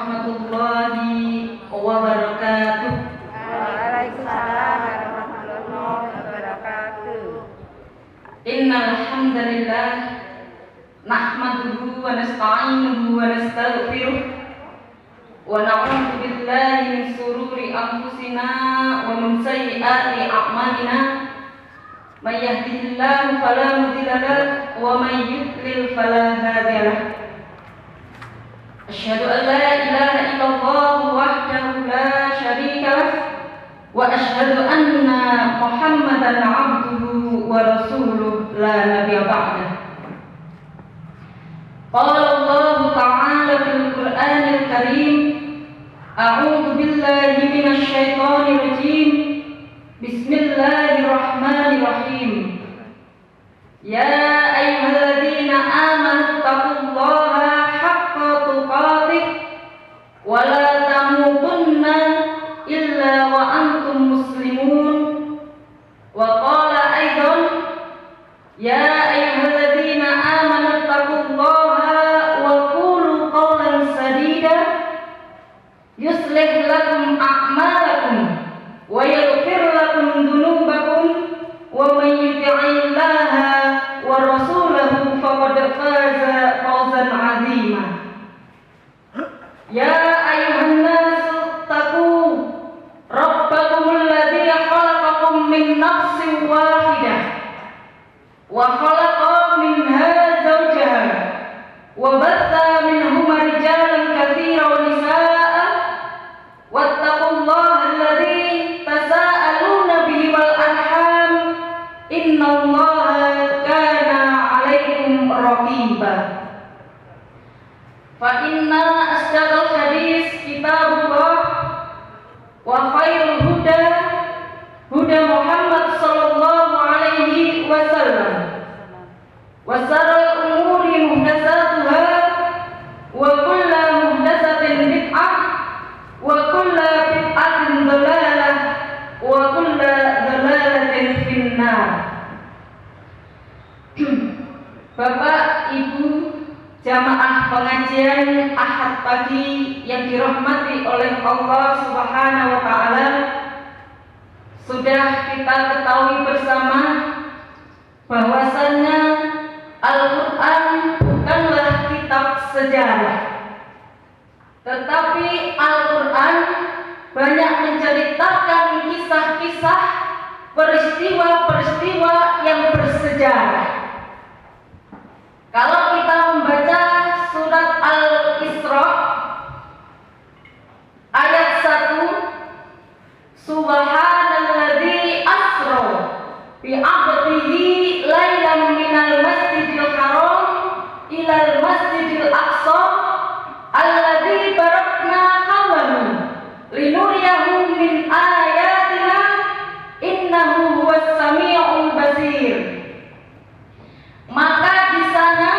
warahmatullahi wabarakatuh. Waalaikumsalam warahmatullahi wabarakatuh. Innal hamdalillah nahmaduhu wa nasta'inuhu wa nastaghfiruh wa na'udzu billahi min shururi anfusina wa min sayyiati a'malina. May yahdihillahu fala mudilla lahu wa may yudlil fala hadiya lahu. Asyhadu an la ilaha illallah wahdahu la syarika lahu wa asyhadu anna Muhammadan 'abduhu wa rasuluh la nabiyya ba'dah. Qala Allah ta'ala fil Qur'anil Karim, a'udzu billahi minasy syaithanir rajim. Bismillahirrahmanirrahim. Ya ayyuhalladzina amanu taqullaha haqqa tuqatih wa la tamutunna illa wa antum muslimun. Wa qala aidan, ya ayyuhalladzina amanu taqullaha wa qulu qawlan sadida yuslih lakum a'malakum wa yaghfir lakum dhunubakum wa may yuti'illaha wa rasulahu faqad faza fawzan 'azima. Ya ayyuhan nasu taqu rabbakumul ladzi khalaqakum min nafsin wahidah wa khalaqa minha zawjaha wa batha minhuma rijalan katsiran wa nisaa'a wattaqullaha alladzi tasaaluna bihi wal arham innallaha kana 'alaikum raqiba. Fa inna asdaqal hadis kitabullah wa khairul huda huda Muhammad sallallahu alaihi wasallam wa syarrul umuri muhdatsatuha wa kullu muhdatsatin bid'ah wa kullu bid'atin dhalalah wa kullu dhalalatin finnar. Bapak, Ibu, jamaah pengajian Ahad pagi yang dirahmati oleh Allah Subhanahu wa taala, sudah kita ketahui bersama bahwasannya Al-Qur'an bukanlah kitab sejarah, tetapi Al-Qur'an banyak menceritakan kisah-kisah, peristiwa-peristiwa yang bersejarah. Kalau kita membaca surat Al-Isra ayat 1, Subhanalladzi asra bi 'abdihi lailan minal masjidil haram ilal masjidil aqsa alladzi barakna hawlahu linuriyahu min ayatina innahu huwas samiul basir. Maka di sana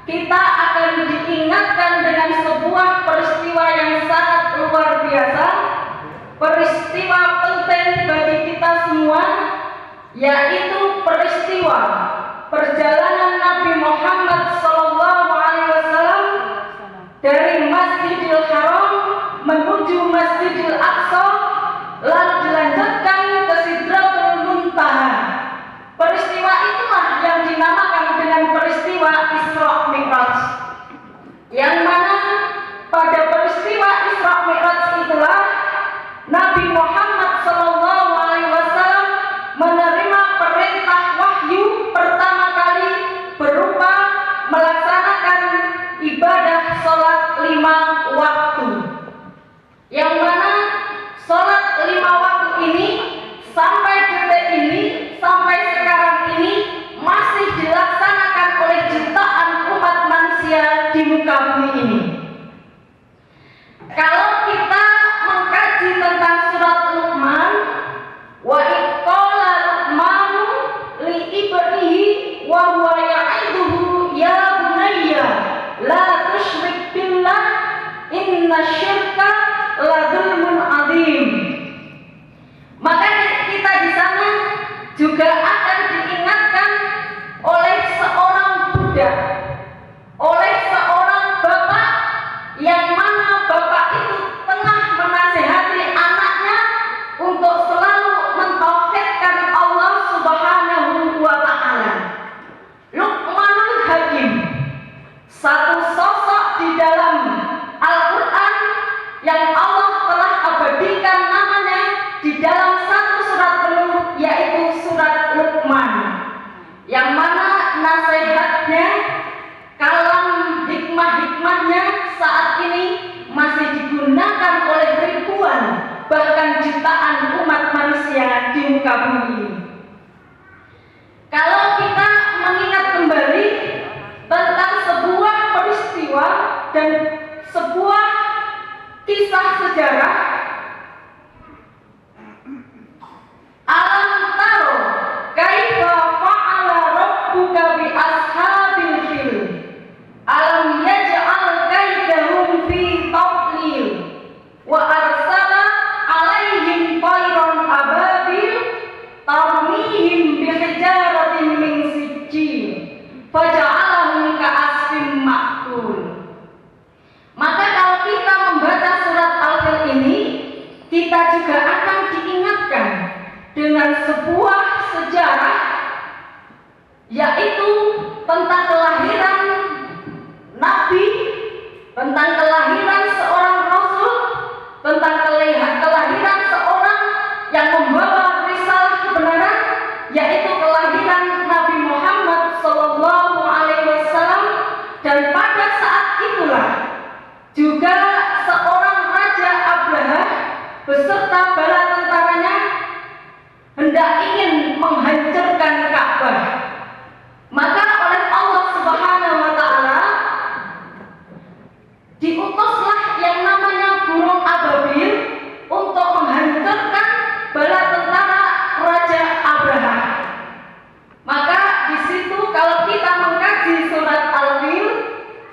kita akan diingatkan dengan sebuah peristiwa yang sangat luar biasa, peristiwa penting bagi kita semua, yaitu peristiwa perjalanan Nabi Muhammad SAW dari Masjidil Haram menuju Masjidil Aqsa, lalu dilanjutkan ke Sidratul Muntaha. Peristiwa itulah yang dinamakan dengan peristiwa Isra Mi'raj, yang mana pada peristiwa Isra Mi'raj itulah Nabi Muhammad SAW menerima perintah wahyu pertama kali berupa melaksanakan ibadah sholat 5 waktu, yang mana sholat 5 waktu ini sampai detik ini, sampai sekarang ini masih dilaksanakan oleh jutaan umat manusia di muka bumi ini. Kalau kita mengkaji tentang surat Luqman, wa iqala Luqmanu li ibnihi wa huwa ya'iduhu ya bunayya la tusyrik billah inna syirka la dzulmun adzim. Maka kita di sana juga akan diingatkan oleh seorang budak, oleh seorang bapak yang mana bapak kisah sejarah. Alam taro kaifa fa'ala rabbuka bi ashabil fil alam yaj'al kaidahum fi tadlil wa arsala alaihim tayran ababil tarmihim bi hijaratin min sijjil faja'alahum ka'asfin ma'kul. Maka kalau kita membaca surat Al-Fil ini, kita juga akan diingatkan dengan sebuah sejarah, yaitu tentang kelahiran Nabi, tentang kelahiran seorang Rasul, tentang kelahiran seorang yang membawa risalah kebenaran, yaitu kelahiran Nabi Muhammad SAW. Dan pada saat itulah juga seorang Raja Abraha beserta bala tentaranya hendak ingin menghancurkan Ka'bah. Maka oleh Allah Subhanahu wa Ta'ala diutuslah yang namanya burung ababil untuk menghancurkan bala tentara Raja Abraha. Maka di situ kalau kita mengkaji surat Al-Fil,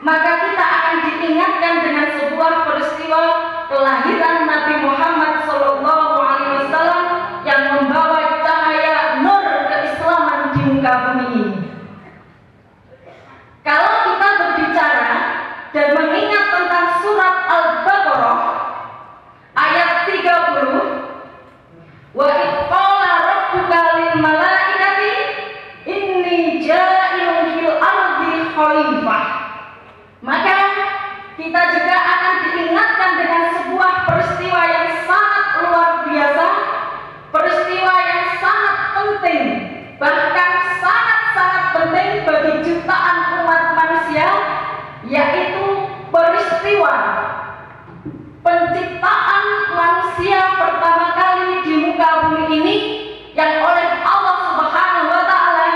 maka kita akan diingatkan dengan sebuah peristiwa kelahiran Nabi Muhammad SAW yang membawa cahaya nur keislaman di muka bumi ini. Kalau kita berbicara dan mengingat tentang surat Al-Baqarah ayat 30, wa id qala rabbuka lil malaikati inni ja'ilun fil ardi khalifah. Maka kita juga akan diingatkan dengan sebuah peristiwa yang sangat luar biasa, peristiwa yang sangat penting, bahkan sangat-sangat penting bagi jutaan umat manusia, yaitu peristiwa penciptaan manusia pertama kali di muka bumi ini, yang oleh Allah Subhanahu wa Ta'ala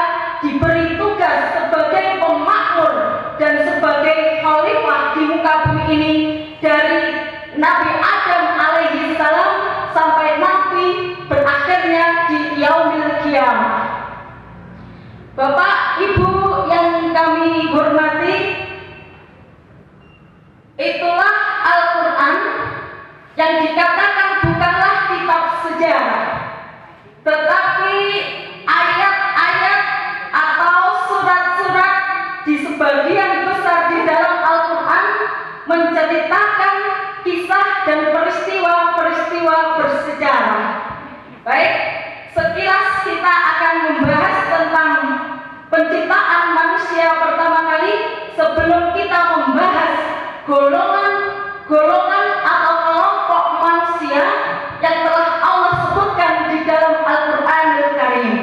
diberi tugas sebagai pemakmur dan sebagai khalifah di muka bumi ini, dari Nabi Adam alaihi salam sampai nanti berakhirnya di yaumil qiyamah. Bapak Ibu yang kami hormati, itulah Al-Quran yang dikatakan bukanlah kitab sejarah, tetapi ayat-ayat atau surat-surat di sebagian besar di dalam Al-Quran menceritakan kisah dan peristiwa-peristiwa bersejarah. Baik, sekilas kita akan membahas tentang penciptaan manusia pertama kali sebelum kita membahas golongan atau kelompok manusia yang telah Allah sebutkan di dalam Al-Qur'anul Karim.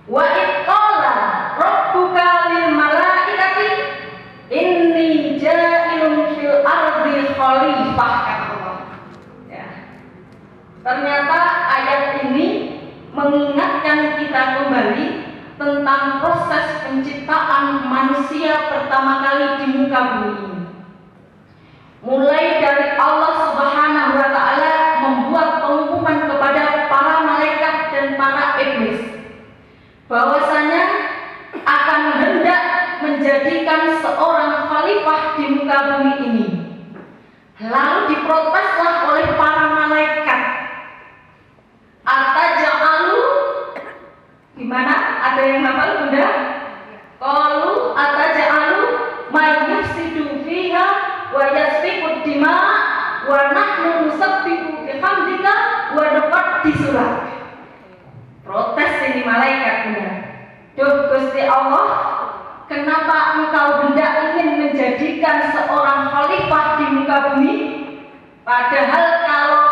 Wa id qala rabbuka lil malaikati inni ja'ilun fil ardi khalifah, kata Allah. Ya. Ternyata ayat ini mengingatkan kita kembali tentang proses penciptaan manusia pertama kali di muka bumi ini. Mulai dari Allah Subhanahu wa Ta'ala membuat pengumuman kepada para malaikat dan para iblis bahwasanya akan hendak menjadikan seorang khalifah di muka bumi ini. Lalu diproteslah oleh para malaikat. Ataja'alu, gimana? Ada yang hafal, Bunda? Qalu ataja'alu may yufsidu fiha wa yasfiku dima wa nahnu nusabbihu bihamdika wa nuqaddisu lak. Protes ini malaikat, Bunda. Duh Gusti Allah, kenapa engkau hendak ingin menjadikan seorang khalifah di muka bumi? Padahal kalau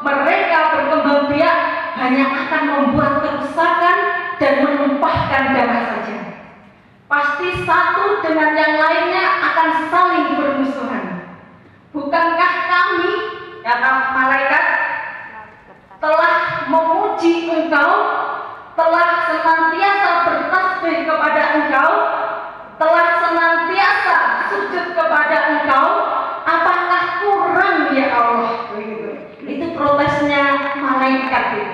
mereka berkembang biak hanya akan membuat kerusakan dan menumpahkan darah saja. Pasti satu dengan yang lainnya akan saling bermusuhan. Bukankah kami, kata malaikat, telah memuji engkau, telah senantiasa bertasbih kepada engkau, telah senantiasa sujud kepada engkau? Apakah kurang ya malaikat itu.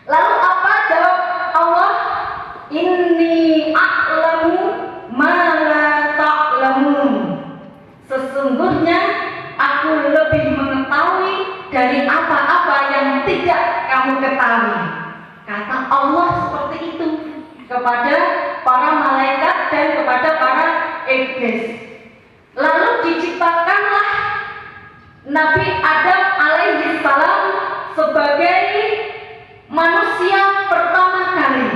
Lalu apa jawab Allah? Inni a'lamu ma la ta'lamun. Sesungguhnya aku lebih mengetahui dari apa-apa yang tidak kamu ketahui. Kata Allah seperti itu kepada para malaikat dan kepada para iblis. Lalu diciptakanlah Nabi Adam alaihi salam sebagai manusia pertama kali.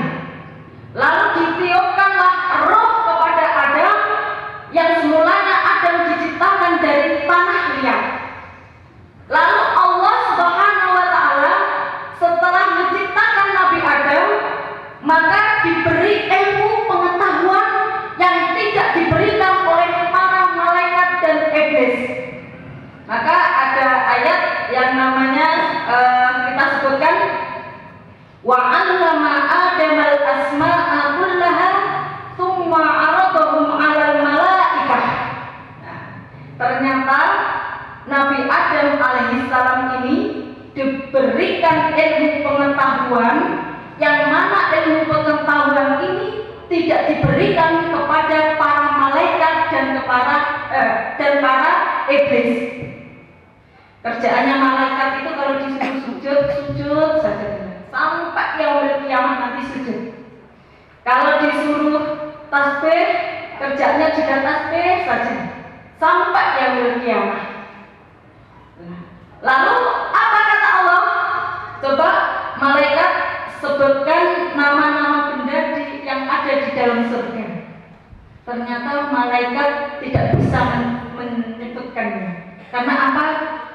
Lalu ditiupkanlah roh kepada Adam yang semulanya Adam diciptakan dari tanah liat. Lalu Allah Subhanahu wa taala setelah menciptakan Nabi Adam, maka diberi ilmu pengetahuan yang tidak diberikan oleh para malaikat dan iblis. Maka ada ayat yang namanya kita sebutkan wa 'allama Adamal asma'a kullaha tsumma 'aradahum 'alal malaikah. Nah, ternyata Nabi Adam alaihissalam ini diberikan ilmu pengetahuan yang mana ilmu pengetahuan ini tidak diberikan kepada para malaikat dan para iblis. Kerjaannya malaikat itu kalau disuruh sujud saja sampai yaumul kiamah nanti sujud. Kalau disuruh tasbih, kerjanya juga tasbih saja sampai yaumul kiamah. Lalu apa kata Allah? Coba malaikat sebutkan nama-nama benda yang ada di dalam surga. Ternyata malaikat tidak bisa menyebutkannya. Karena apa?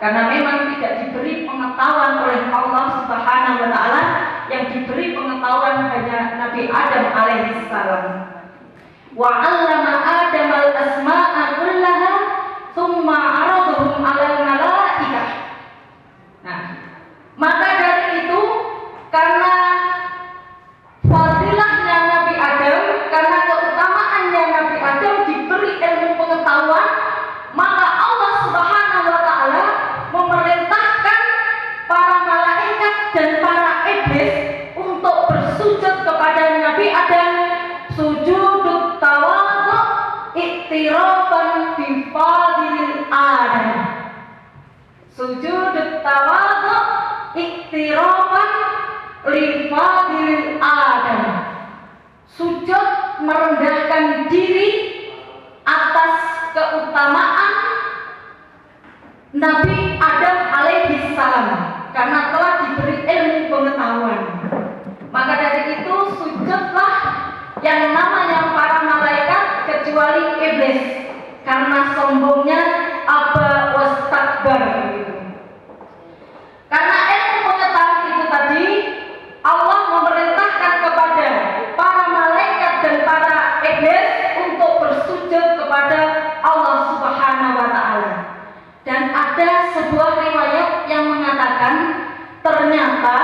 Karena memang tidak diberi pengetahuan oleh Allah Subhanahu wa taala, yang diberi pengetahuan hanya Nabi Adam alaihi salam. Wa 'allama Adamal asma'a kullaha tsumma 'aradahum 'alal malaikah. Nah, maka dari itu karena fadilahnya Nabi Adam, karena keutamaannya Nabi Adam diberi ilmu pengetahuan, maka Allah Subhanahu wa taala memerintahkan para malaikat dan para iblis untuk bersujud kepada Nabi Adam, sujudut tawadhu iktirafan bi fadilil Adam. Sujudut tawadhu iktirafan li fadilil Adam. Sujud merendahkan diri atas keutamaan Nabi Adam alaihi salam karena telah diberi ilmu pengetahuan. Maka dari itu sujudlah yang namanya para malaikat kecuali iblis karena sombongnya aba wastakbar. Karena ilmu pengetahuan itu tadi, Allah memerintahkan kepada para malaikat dan para iblis untuk bersujud kepada Allah Subhanahu wa taala. Dan ada sebuah riwayat yang mengatakan ternyata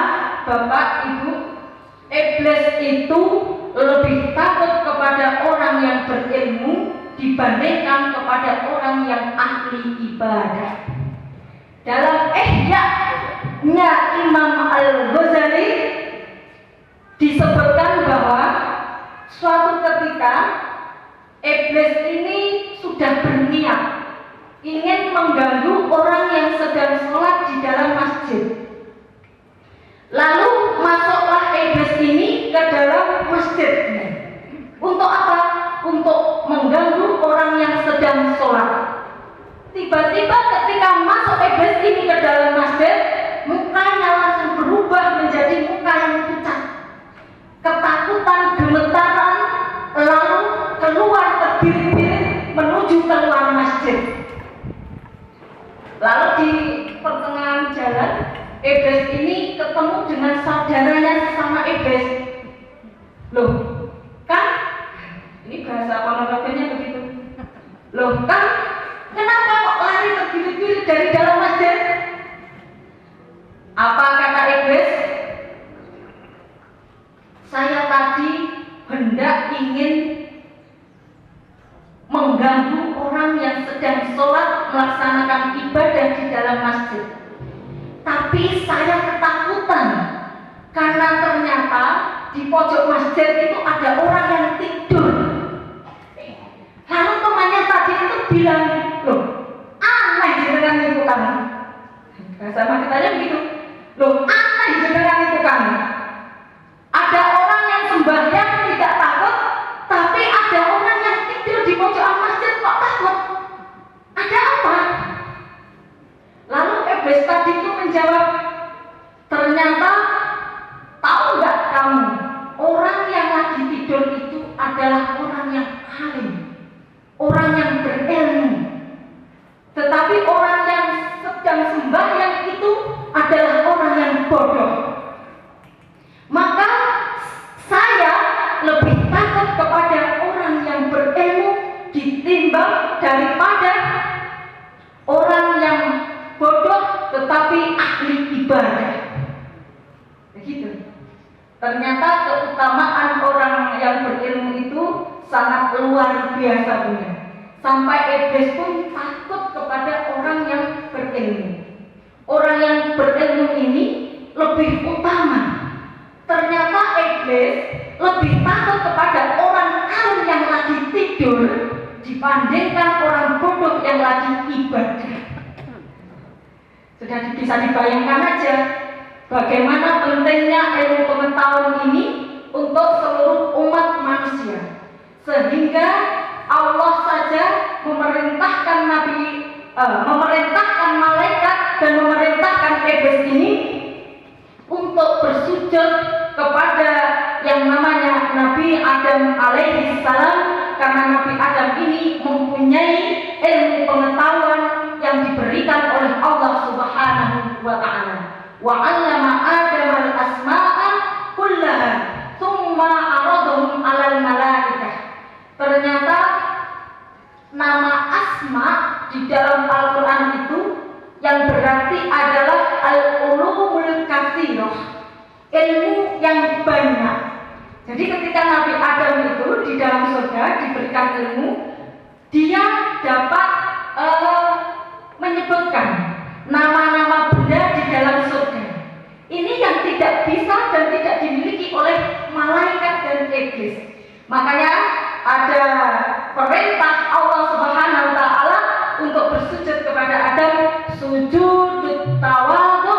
Bapak Ibu, iblis itu lebih takut kepada orang yang berilmu dibandingkan kepada orang yang ahli ibadah. Dalam Ihya-nya Imam Al-Ghazali disebutkan bahwa suatu ketika iblis ini sudah berniat ingin mengganggu orang yang sedang sholat di dalam masjid. Lalu masuklah iblis ini ke dalam masjid. Untuk apa? Untuk mengganggu orang yang sedang sholat. Tiba-tiba ketika masuk iblis ini ke dalam masjid, mukanya langsung berubah menjadi muka yang pucat, ketakutan, gemetaran, lalu keluar terbirit-birit menuju keluar masjid. Lalu di pertengahan jalan, iblis ini ketemu dengan saudaranya sesama iblis. Loh, kan? Ini bahasa ponorogonya begitu. Loh, kan? Kenapa kok lari terbirit-birit dari dalam masjid? Apa kata iblis? Saya tadi hendak ingin mengganggu orang yang sedang sholat melaksanakan ibadah di dalam masjid. Tapi saya ketakutan di pojok masjid itu ada orang yang tidur. Lalu temannya tadi itu bilang, loh, aneh jenengan itu kamu. Sama kitanya begitu, loh, aneh jenengan itu kamu. Ada orang yang sembahyang tidak takut, tapi ada orang yang tidur di pojok masjid kok takut. Ada apa? Lalu iblis tadi itu menjawab, ternyata tahu nggak kamu, orang yang lagi tidur itu adalah orang yang alim, orang yang berilmu. Tetapi orang yang sedang sembahyang itu adalah orang yang bodoh. Maka saya lebih takut kepada orang yang berilmu ditimbang daripada orang yang bodoh tetapi ahli ibadah. Begitu. Ternyata keutamaan orang yang berilmu itu sangat luar biasa Bunda. Sampai iblis pun takut kepada orang yang berilmu. Orang yang berilmu ini lebih utama. Ternyata iblis lebih takut kepada orang alim yang lagi tidur dibandingkan orang bodoh yang lagi ibadah. Sudah bisa dibayangkan aja bagaimana pentingnya ilmu pengetahuan ini untuk seluruh umat manusia. Sehingga Allah saja memerintahkan memerintahkan malaikat dan memerintahkan iblis ini untuk bersujud kepada yang namanya Nabi Adam alaihi salam, karena Nabi Adam ini mempunyai ilmu pengetahuan yang diberikan oleh Allah Subhanahu wa taala. Wa 'allama Adam al-asma'a kullaha tsumma 'aradahum 'alal malaikah. Ternyata nama Asma di dalam Al-Qur'an itu yang berarti adalah al-ulumul katsirah, ilmu yang banyak. Jadi ketika Nabi Adam itu di dalam surga diberikan ilmu, dia dapat menyebutkan nama-nama benda di dalam surga. Ini yang tidak bisa dan tidak dimiliki oleh malaikat dan iblis. Makanya ada perintah Allah Subhanahu wa taala untuk bersujud kepada Adam, sujud tawadhu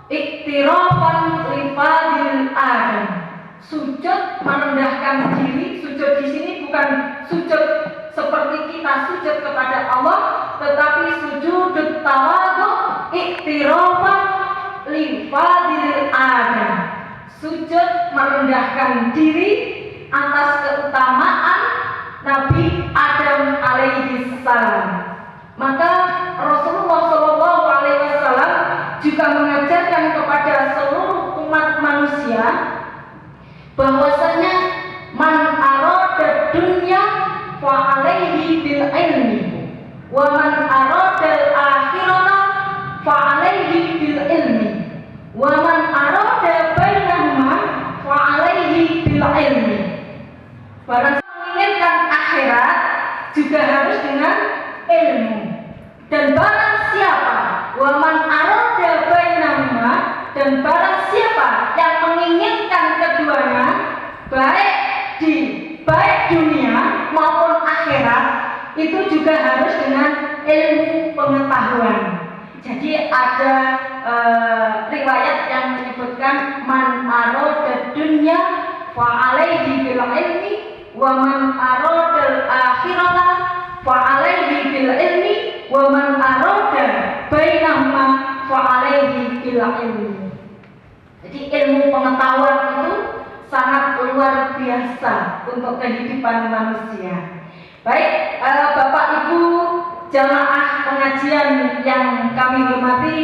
iktirafan li fadil Adam. Sujud merendahkan diri. Sujud di sini bukan sujud seperti kita sujud kepada Allah, tetapi sujud tawadhu iktirafan li fadil Adam. Sujud merendahkan diri atas keutamaan Nabi Adam alaihi salam. Maka Rasulullah Shallallahu alaihi wasallam juga mengajarkan kepada seluruh umat manusia bahwasanya man arada dunya fa alaihi bil ilmi wa man arada al akhirata fa alaihi bil ilmi wa man arada bainahuma fa alaihi bil ilmi. Barang menginginkan akhirat juga harus dengan ilmu. Dan barang siapa wa man arada bainahuma, dan barang siapa yang menginginkan keduanya baik dunia maupun akhirat, itu juga harus dengan ilmu pengetahuan. Jadi ada riwayat yang menyebutkan man arada dunya fa alaihi bil ilmi wa man arada al akhirata fa alaihi bil ilmi wa man arada bainahuma fa alaihi bil ilmi. Jadi ilmu pengetahuan itu sangat luar biasa untuk kehidupan manusia. Baik, Bapak Ibu jamaah pengajian yang kami hormati,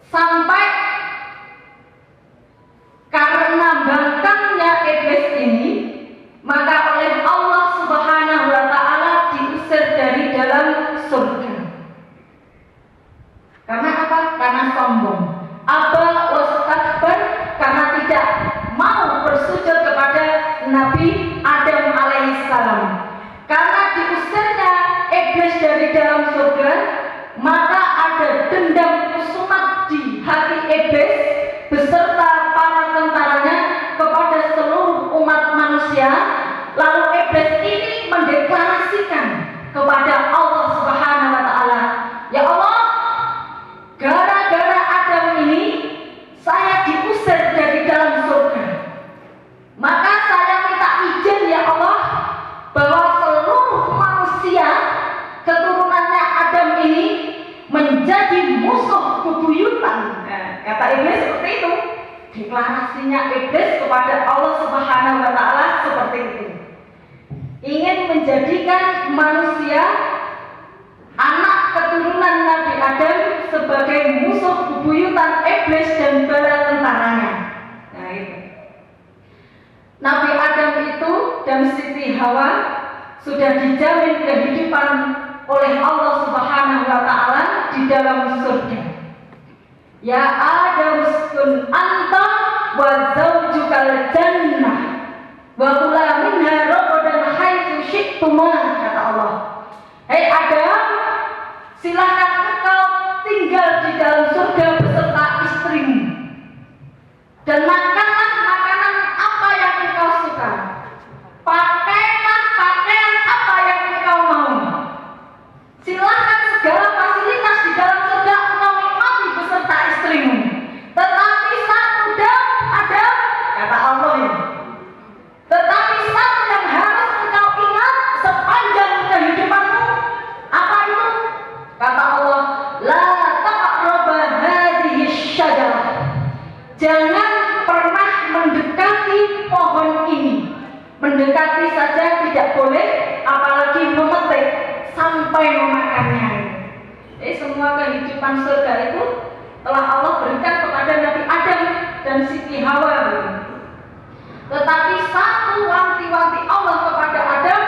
sampai karena bangkangnya iblis ini, maka oleh Allah Subhanahu wa taala diusir dari dalam surga. Karena apa? Karena sombong. Aba wastakbar, karena tidak mau bersujud kepada Nabi Adam alaihissalam. Karena diusirnya iblis dari dalam surga, maka ada dendam kusumat di hati iblis beserta para tentaranya kepada Allah Subhanahu wa taala, "Ya Allah, gara-gara Adam ini saya diusir dari dalam surga. Maka saya minta izin ya Allah bahwa seluruh manusia keturunannya Adam ini menjadi musuh bebuyutan." Kata iblis seperti itu. Deklarasinya iblis kepada Allah Subhanahu wa taala seperti itu. Ingin menjadikan manusia anak keturunan Nabi Adam sebagai musuh bebuyutan iblis dan bala tentaranya. Nah itu. Nabi Adam itu dan Siti Hawa sudah dijamin kehidupan oleh Allah Subhanahu wa taala di dalam surga. Ya Adam uskun anta wa zaujukal jannah wa kula minha ragadan haitsu syi'tuma, kata Allah. Hei Adam, silakan engkau tinggal di dalam surga beserta istrimu dan makanlah makanan apa yang engkau suka, pakailah pakaian apa yang engkau mau, silakan segala fasilitas di dalam surga engkau nikmati beserta istrimu. Tetapi satu ada, kata Allah ini, tetapi satu yang harus engkau ingat sepanjang kehidupanmu. Apa itu? Kata Allah, la taqrabu hadhihi syajarah. Jangan pernah mendekati pohon ini. Mendekati saja tidak boleh, apalagi memetik sampai memakannya. Semua kehidupan surga itu telah Allah berikan kepada Nabi Adam dan Siti Hawa. Tetapi satu wanti-wanti Allah kepada Adam,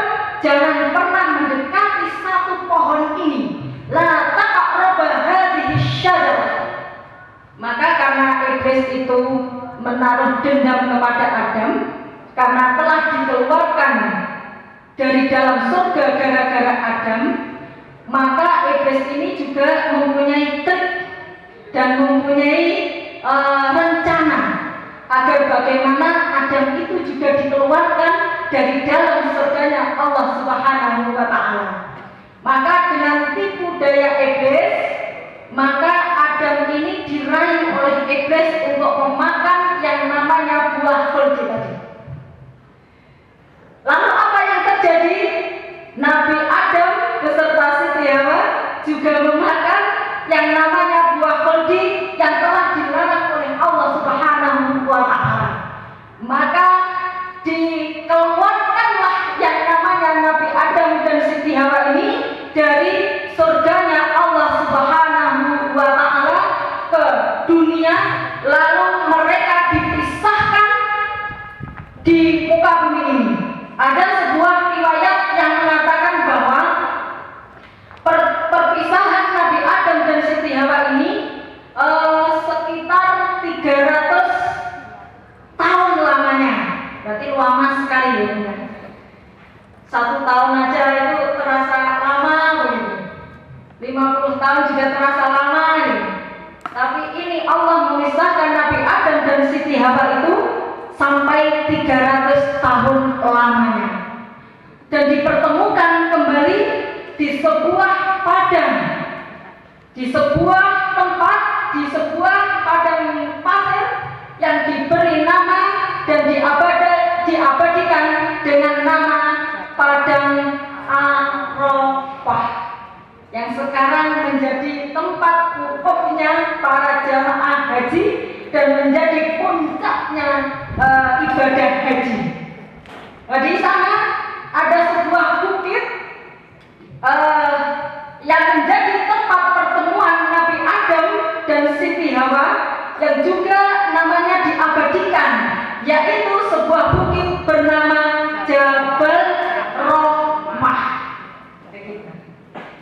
jangan pernah mendekati satu pohon ini. La taqrabu hadhihi syajarah. Maka karena iblis itu menaruh dendam kepada Adam, karena telah dikeluarkan dari dalam surga gara-gara Adam, maka iblis ini juga mempunyai trik dan mempunyai rencana agar bagaimana Adam itu juga dikeluarkan dari dalam surganya Allah Subhanahu wa taala. Maka dengan tipu daya iblis, maka Adam ini dirayu oleh iblis untuk memakan yang namanya buah khuldi tadi. Lalu apa yang terjadi? Nabi Adam beserta Siti Hawa juga memakan yang namanya buah khuldi yang telah dilarang oleh Allah Subhanahu wa taala. Maka dikeluarkanlah yang namanya Nabi Adam dan Siti Hawa ini dari surganya Allah Subhanahu wa taala ke dunia, lalu mereka dipisahkan di muka bumi ini. Ada sebuah riwayat yang mengatakan bahwa perpisahan Nabi Adam dan Siti Hawa ini sekitar 300 tahun lamanya. Berarti lama sekali ya. 1 tahun aja itu terasa lama begitu. 50 tahun juga terasa lama gitu. Tapi ini Allah memisahkan Nabi Adam dan Siti Hawa itu sampai 300 tahun lamanya. Dan dipertemukan kembali di sebuah padang, di sebuah tempat, di sebuah padang pasir yang diberi nama dan diabadikan dengan nama Padang Arafah, yang sekarang menjadi tempat wukufnya para jamaah haji dan menjadi puncaknya ibadah haji. Di sana ada sebuah bukit yang menjadi tempat pertemuan Nabi Adam dan Siti Hawa, yang juga namanya diabadikan, yaitu sebuah bukit bernama Jabal Rahmah.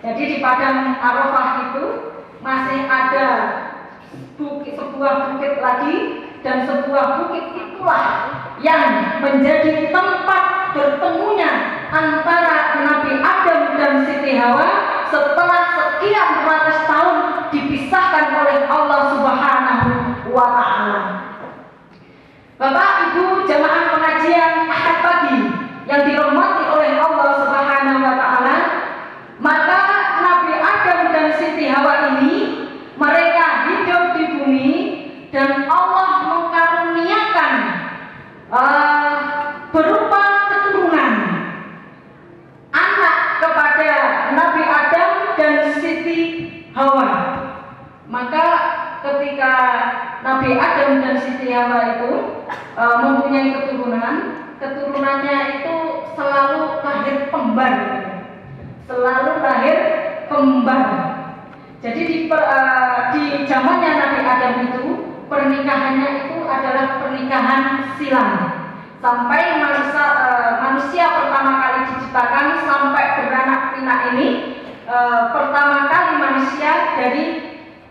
Jadi di Padang Arafah itu masih ada sebuah bukit lagi, dan sebuah bukit itulah yang menjadi tempat bertemunya antara Nabi Adam dan Siti Hawa setelah sekian ratus tahun dipisahkan oleh Allah Subhanahu wa taala. Bapak Ibu jamaah pengajian Ahad pagi yang dirahmati oleh Allah Subhanahu wa taala, Siti Hawa. Maka ketika Nabi Adam dan Siti Hawa itu mempunyai keturunannya itu selalu lahir kembar, Jadi di zamannya Nabi Adam itu pernikahannya itu adalah pernikahan silam. Sampai manusia pertama kali diciptakan sampai beranak pinak ini, pertama kali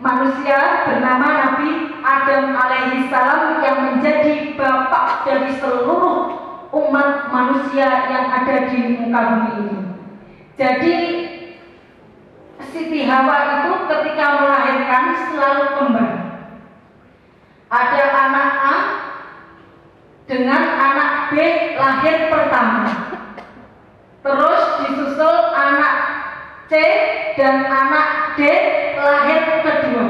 manusia bernama Nabi Adam alaihissalam yang menjadi bapak dari seluruh umat manusia yang ada di muka bumi ini. Jadi Siti Hawa itu ketika melahirkan selalu kembar. Ada anak A dengan anak B lahir pertama, terus disusul anak C dan anak D lahir kedua.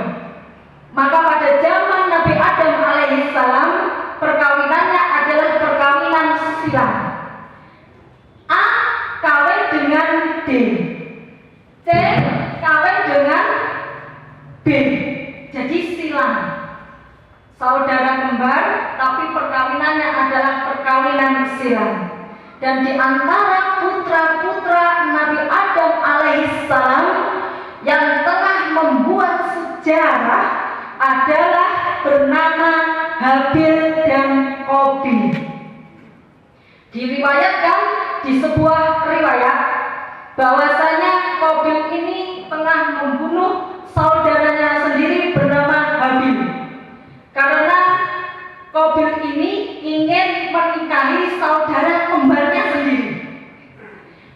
Maka pada zaman Nabi Adam alaihissalam perkawinannya adalah perkawinan silam. A kawin dengan D, C kawin dengan B, jadi silam. Saudara kembar, tapi perkawinannya adalah perkawinan silam. Dan di antara putra-putra Nabi Adam alaihissalam yang tengah membuat sejarah adalah bernama Habil dan Qabil. Diriwayatkan di sebuah riwayat bahwasanya Qabil ini tengah membunuh saudaranya sendiri bernama Habil. Karena Qabil ini ingin menikahi saudara kembarnya sendiri.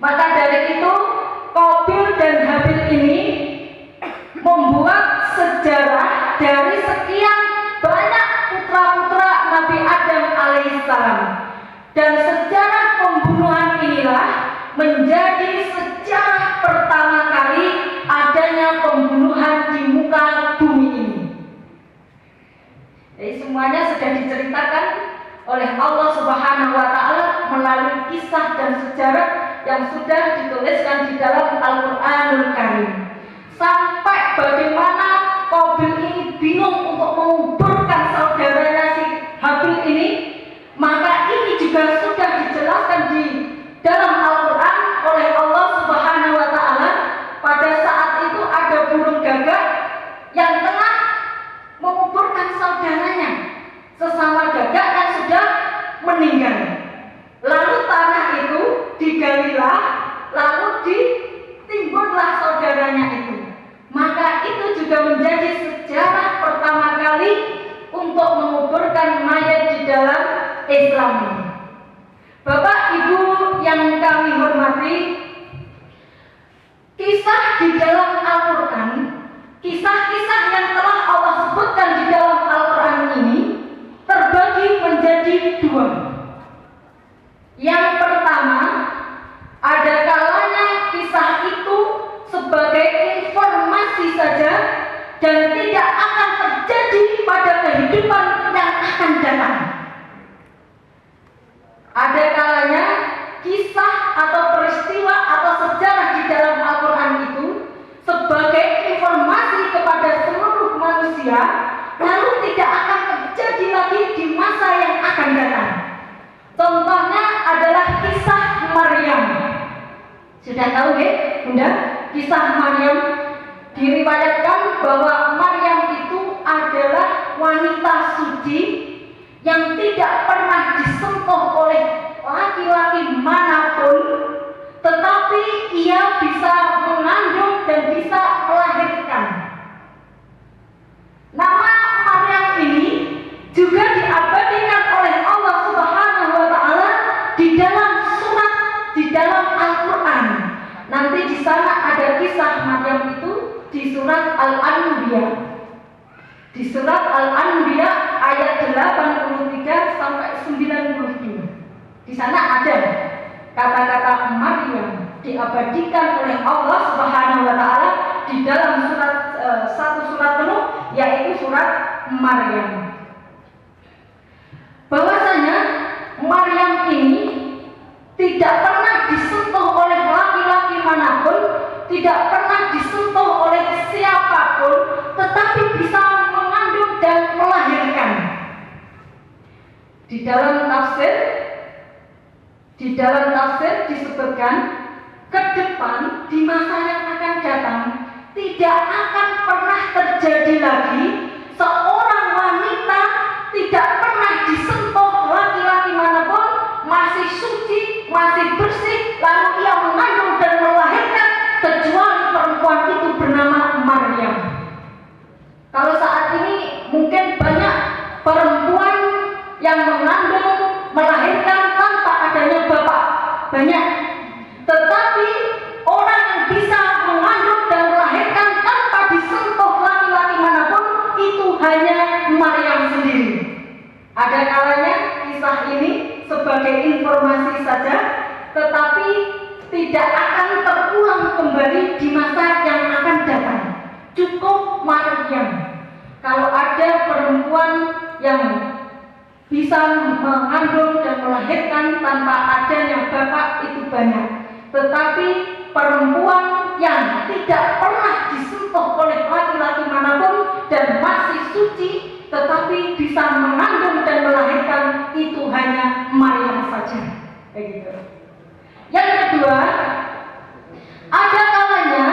Maka dari itu Qabil dan Habil ini membuat sejarah dari sekian banyak putra-putra Nabi Adam alaihissalam. Dan sejarah pembunuhan inilah menjadi sejarah pertama kali adanya pembunuhan di muka bumi ini. Jadi semuanya sudah diceritakan oleh Allah Subhanahu wa Ta'ala melalui kisah dan sejarah yang sudah dituliskan di dalam Al-Qur'anul Karim. Sampai bagaimana Qabil ini bingung untuk menguburkan saudaranya si Habil ini, maka ini juga sudah dijelaskan di dalam Al-Qur'an oleh Allah Subhanahu wa Ta'ala. Pada saat itu ada burung gagak yang tengah menguburkan saudaranya, sesama gagak yang sudah meninggal. Lalu tanah itu digalilah, lalu ditimbunlah saudaranya itu. Maka itu juga menjadi sejarah pertama kali untuk menguburkan mayat di dalam Islam ini. Bapak Ibu yang kami hormati, kisah di dalam Al-Quran, kisah-kisah yang telah Allah sebutkan di dalam Al-Quran ini terbagi menjadi dua. Yang pertama, ada kalanya kisah itu sebagai informasi saja dan tidak akan terjadi pada kehidupan yang akan datang. Ada kalanya kisah atau peristiwa atau sejarah di dalam Al-Quran itu sebagai informasi kepada seluruh manusia, lalu tidak akan terjadi lagi di masa yang akan datang. Contohnya adalah kisah Maryam. Sudah tahu ya, Bunda? Kisah Maryam diriwayatkan bahwa Maryam itu adalah wanita suci yang tidak pernah disentuh oleh laki-laki manapun, tetapi ia bisa mengandung dan bisa melahirkan. Nama Maryam ini juga diabadikan oleh Allah Subhanahu wa Ta'ala di dalam Al-Quran. Nanti di sana ada kisah Maryam itu di surat Al-Anbiya. Di surat Al-Anbiya ayat 83 sampai 92. Di sana ada kata-kata Maryam diabadikan oleh Allah Subhanahu wa Ta'ala di dalam satu surat penuh, yaitu surat Maryam. Bahwasanya Maryam ini tidak pernah disentuh oleh laki-laki manapun, tidak pernah disentuh oleh Di dalam tafsir disebutkan ke depan di masa yang akan datang tidak akan pernah terjadi lagi seorang wanita tidak pernah disentuh laki-laki manapun, masih suci, masih bersih, lalu ia mengandung dan melahirkan kecuali perempuan itu bernama Maryam. Kalau saat ini mungkin banyak perempuan yang mengandung, melahirkan tanpa adanya bapak, banyak. Tetapi orang yang bisa mengandung dan melahirkan tanpa disentuh laki-laki manapun itu hanya Maryam sendiri. Ada kalanya kisah ini sebagai informasi saja, tetapi tidak akan terulang kembali di masa yang akan datang. Cukup Maryam. Kalau ada perempuan yang bisa mengandung dan melahirkan tanpa adanya bapak itu banyak. Tetapi perempuan yang tidak pernah disentuh oleh laki-laki manapun dan masih suci tetapi bisa mengandung dan melahirkan itu hanya Maryam saja. Begitu. Yang kedua, ada kalanya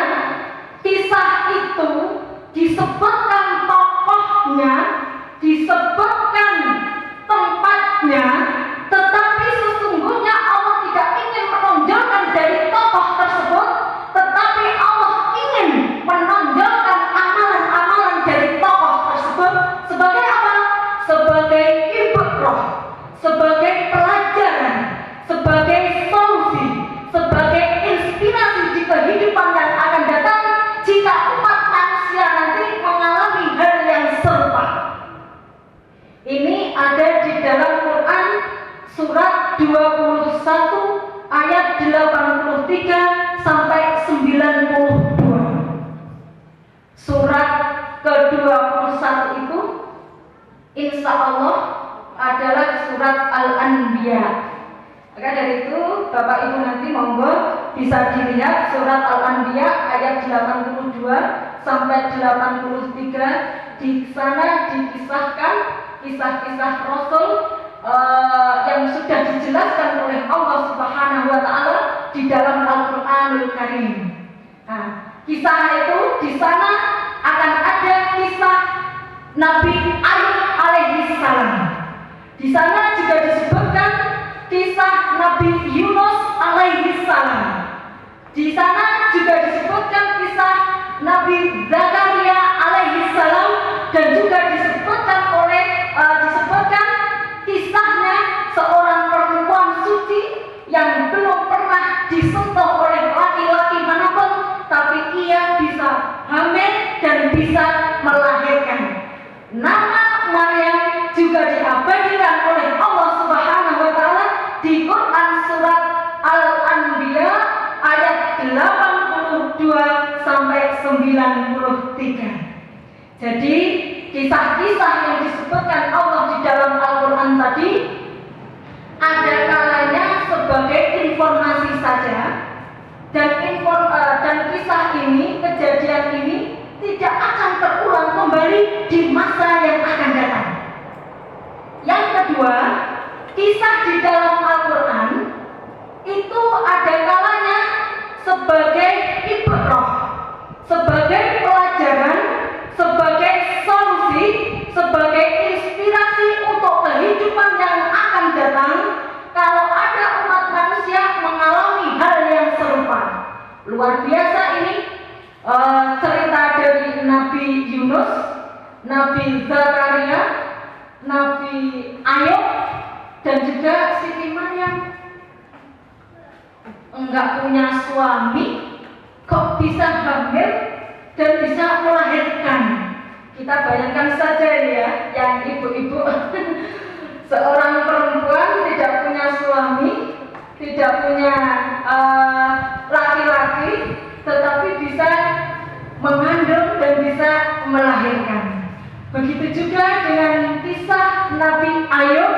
kisah itu disebutkan tokohnya, disebutkan tempatnya, tetapi sesungguhnya Allah tidak ingin menonjolkan dari tokoh tersebut, tetapi Allah ingin menonjolkan amalan-amalan dari tokoh tersebut sebagai apa? Sebagai ibrah, sebagai pelajaran, sebagai solusi, sebagai inspirasi di kehidupan yang akan datang jika umat manusia nanti mengalami hal yang serupa. Ini ada di dalam Quran surat 21 ayat 83 sampai 92. Surat ke-21 itu insya Allah adalah surat Al-Anbiya. Maka dari itu Bapak Ibu nanti monggo bisa dilihat surat Al-Anbiya ayat 82 sampai 83. Di sana dikisahkan kisah-kisah Rasul yang sudah dijelaskan oleh Allah Subhanahu wa taala di dalam Al-Qur'anul Karim. Nah, kisah itu di sana akan ada kisah Nabi Ayub alaihi salam. Di sana juga disebutkan kisah Nabi Yunus alaihi salam. Di sana juga disebutkan kisah Nabi Zakaria alaihi salam dan juga disebutkan kisahnya seorang perempuan suci yang belum pernah disentuh oleh laki-laki manapun, tapi ia bisa hamil dan bisa melahirkan. Nama Maryam juga diabadikan oleh Allah Subhanahu wa taala di Quran surat Al-Anbiya ayat 82 sampai 93. Jadi kisah-kisah yang disebutkan Allah di dalam Al-Quran tadi ada kalanya sebagai informasi saja, dan kisah ini, kejadian ini tidak akan terulang kembali di masa yang akan datang. Yang kedua, kisah di dalam Al-Quran itu ada kalanya sebagai ibrah, sebagai pelajaran, sebagai solusi, sebagai inspirasi untuk kehidupan yang akan datang kalau ada umat manusia mengalami hal yang serupa. Luar biasa ini cerita dari Nabi Yunus, Nabi Zakaria, Nabi Ayub dan juga Siti Maryam. Enggak punya suami kok bisa hamil dan bisa melahirkan. Kita bayangkan saja ya, yang ibu-ibu seorang perempuan tidak punya suami, tidak punya laki-laki, tetapi bisa mengandung dan bisa melahirkan. Begitu juga dengan kisah Nabi Ayub,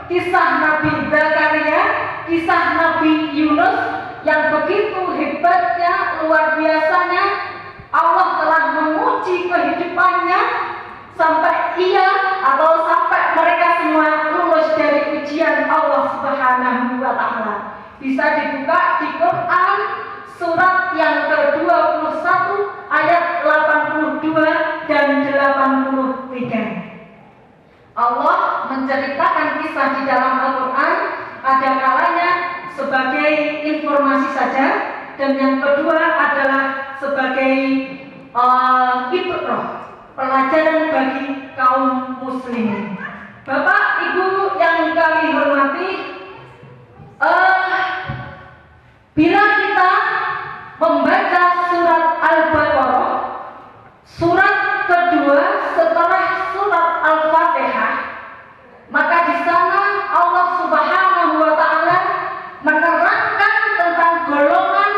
kisah Nabi Zakaria, kisah Nabi Yunus yang begitu hebatnya, luar biasanya. Allah telah menguji kehidupannya sampai ia atau sampai mereka semua lulus dari kebencian Allah Subhanahu wa Ta'ala. Bisa dibuka di Quran surat yang ke-21 ayat 82 dan 83. Allah menceritakan kisah di dalam Al-Quran, ada kalanya sebagai informasi saja, dan yang kedua adalah sebagai ibrah, pelajaran bagi kaum muslimin. Bapak Ibu yang kami hormati, bila kita membaca surat Al-Baqarah, surat kedua setelah surat Al-Fatihah, maka di sana Allah Subhanahu wa Ta'ala menerangkan tentang golongan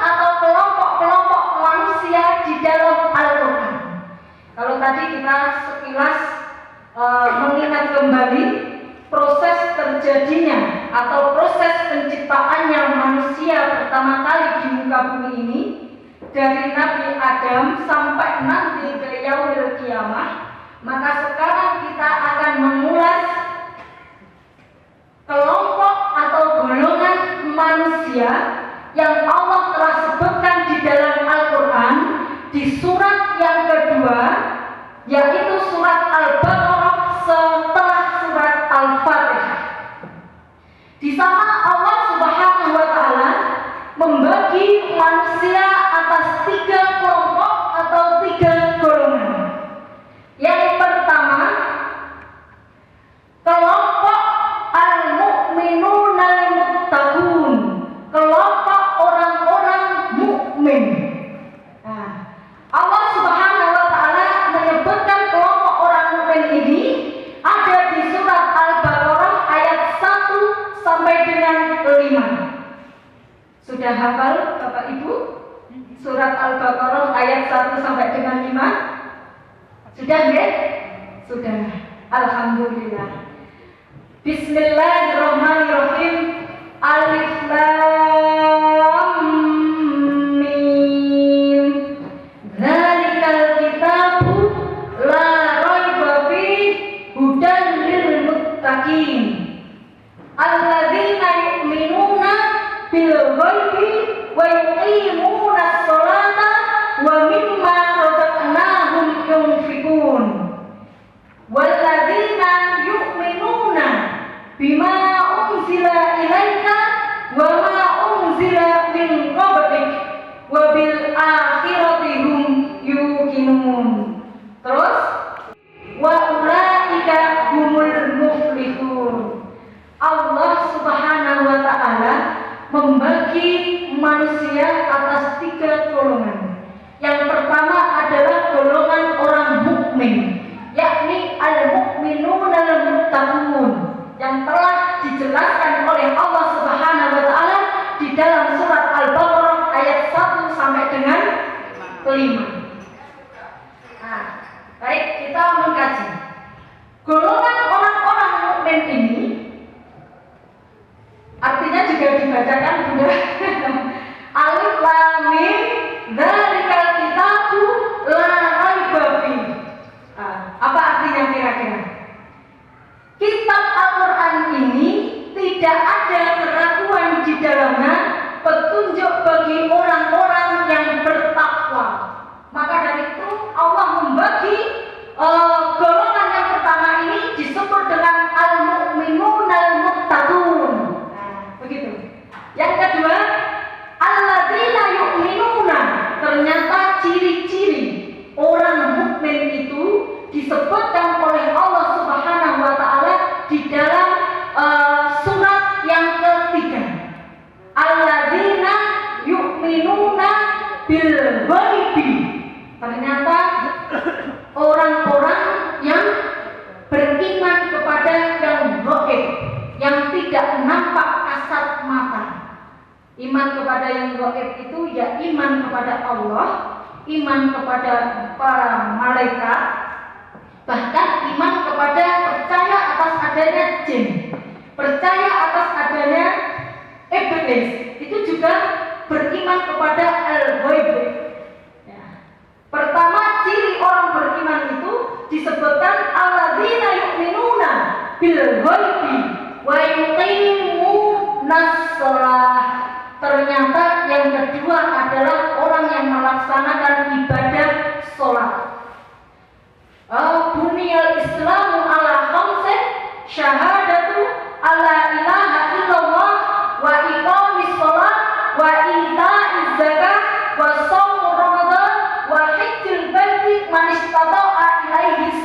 atau kelompok-kelompok manusia di dalam Al-Quran. Kalau tadi kita sekilas mengingat kembali proses terjadinya atau proses penciptaannya manusia pertama kali di muka bumi ini, dari Nabi Adam sampai nanti ke yaumil kiamah, maka sekarang kita akan mengulas kelompok atau golongan manusia yang Allah telah sebutkan di dalam Al-Quran di surat yang kedua, yaitu surat Al-Baqarah setelah surat Al-Fatihah. Di sana Allah Subhanahu wa Ta'ala membagi manusia atas 3 kelompok atau 3 golongan. Yang pertama, kelompok al-mu'minun al-muttaqun, kelompok orang-orang mukmin. Nah, Allah Subhanahu wa Ta'ala menyebutkan kelompok orang mukmin ini ada di surat Al-Baqarah ayat 1 sampai dengan 5. Sudah hafal Bapak Ibu? Surat Al-Baqarah ayat 1 sampai dengan 5? Sudah nggih? Sudah. Alhamdulillah. Bismillahirrahmanirrahim. Alif Lam Mim. Dzalikal kitabu la raiba fihi hudan lil muttaqin. Alladzina yu'minuna bil ghaibi wa yuqimuna sholata wa mimma razaqnahum yunfiqun. Walladzina yu'minuna bima unzila ilaika wa ma unzila min qablik wa bil akhirati hum yuqinun. Terus wa ulaika humul muflihun. Allah Subhanahu wa Ta'ala membagi manusia atas 3 golongan. Yang pertama adalah golongan orang mukmin, yakni al-mu'minun al-muttaqun, yang telah dijelaskan oleh Allah Subhanahu wa Ta'ala di dalam surat Al-Baqarah ayat 1 sampai dengan 5. Nah, baik, kita mengkaji golongan orang-orang mukmin ini. Artinya juga dibacakan Bunda. Alif Lam Mim, dzalikal kitabu la raiba fihi. Apa artinya kira-kira? Kitab Al-Quran ini tidak ada keraguan di dalamnya, petunjuk bagi orang-orang yang bertakwa. Maka dari itu Allah membagi golongan yang pertama ini disebut dengan al-mu'minun al-muttaqun. Begitu. Yang kedua, alladzina yu'minuna, ternyata ciri-ciri orang mukmin itu disebutkan oleh Allah Subhanahu wa Ta'ala di dalam surat yang ketiga. Alladzina yu'minuna bil ghaibi. Ternyata orang-orang yang beriman kepada yang gaib, yang tidak nampak kasat mata. Iman kepada yang gaib itu ya iman kepada Allah, iman kepada para malaikat, bahkan iman kepada percaya atas adanya jin, percaya atas adanya iblis. Itu juga beriman kepada al-ghaib. Ya. Pertama, ciri orang beriman itu disebutkan alladzina yu'minuna bil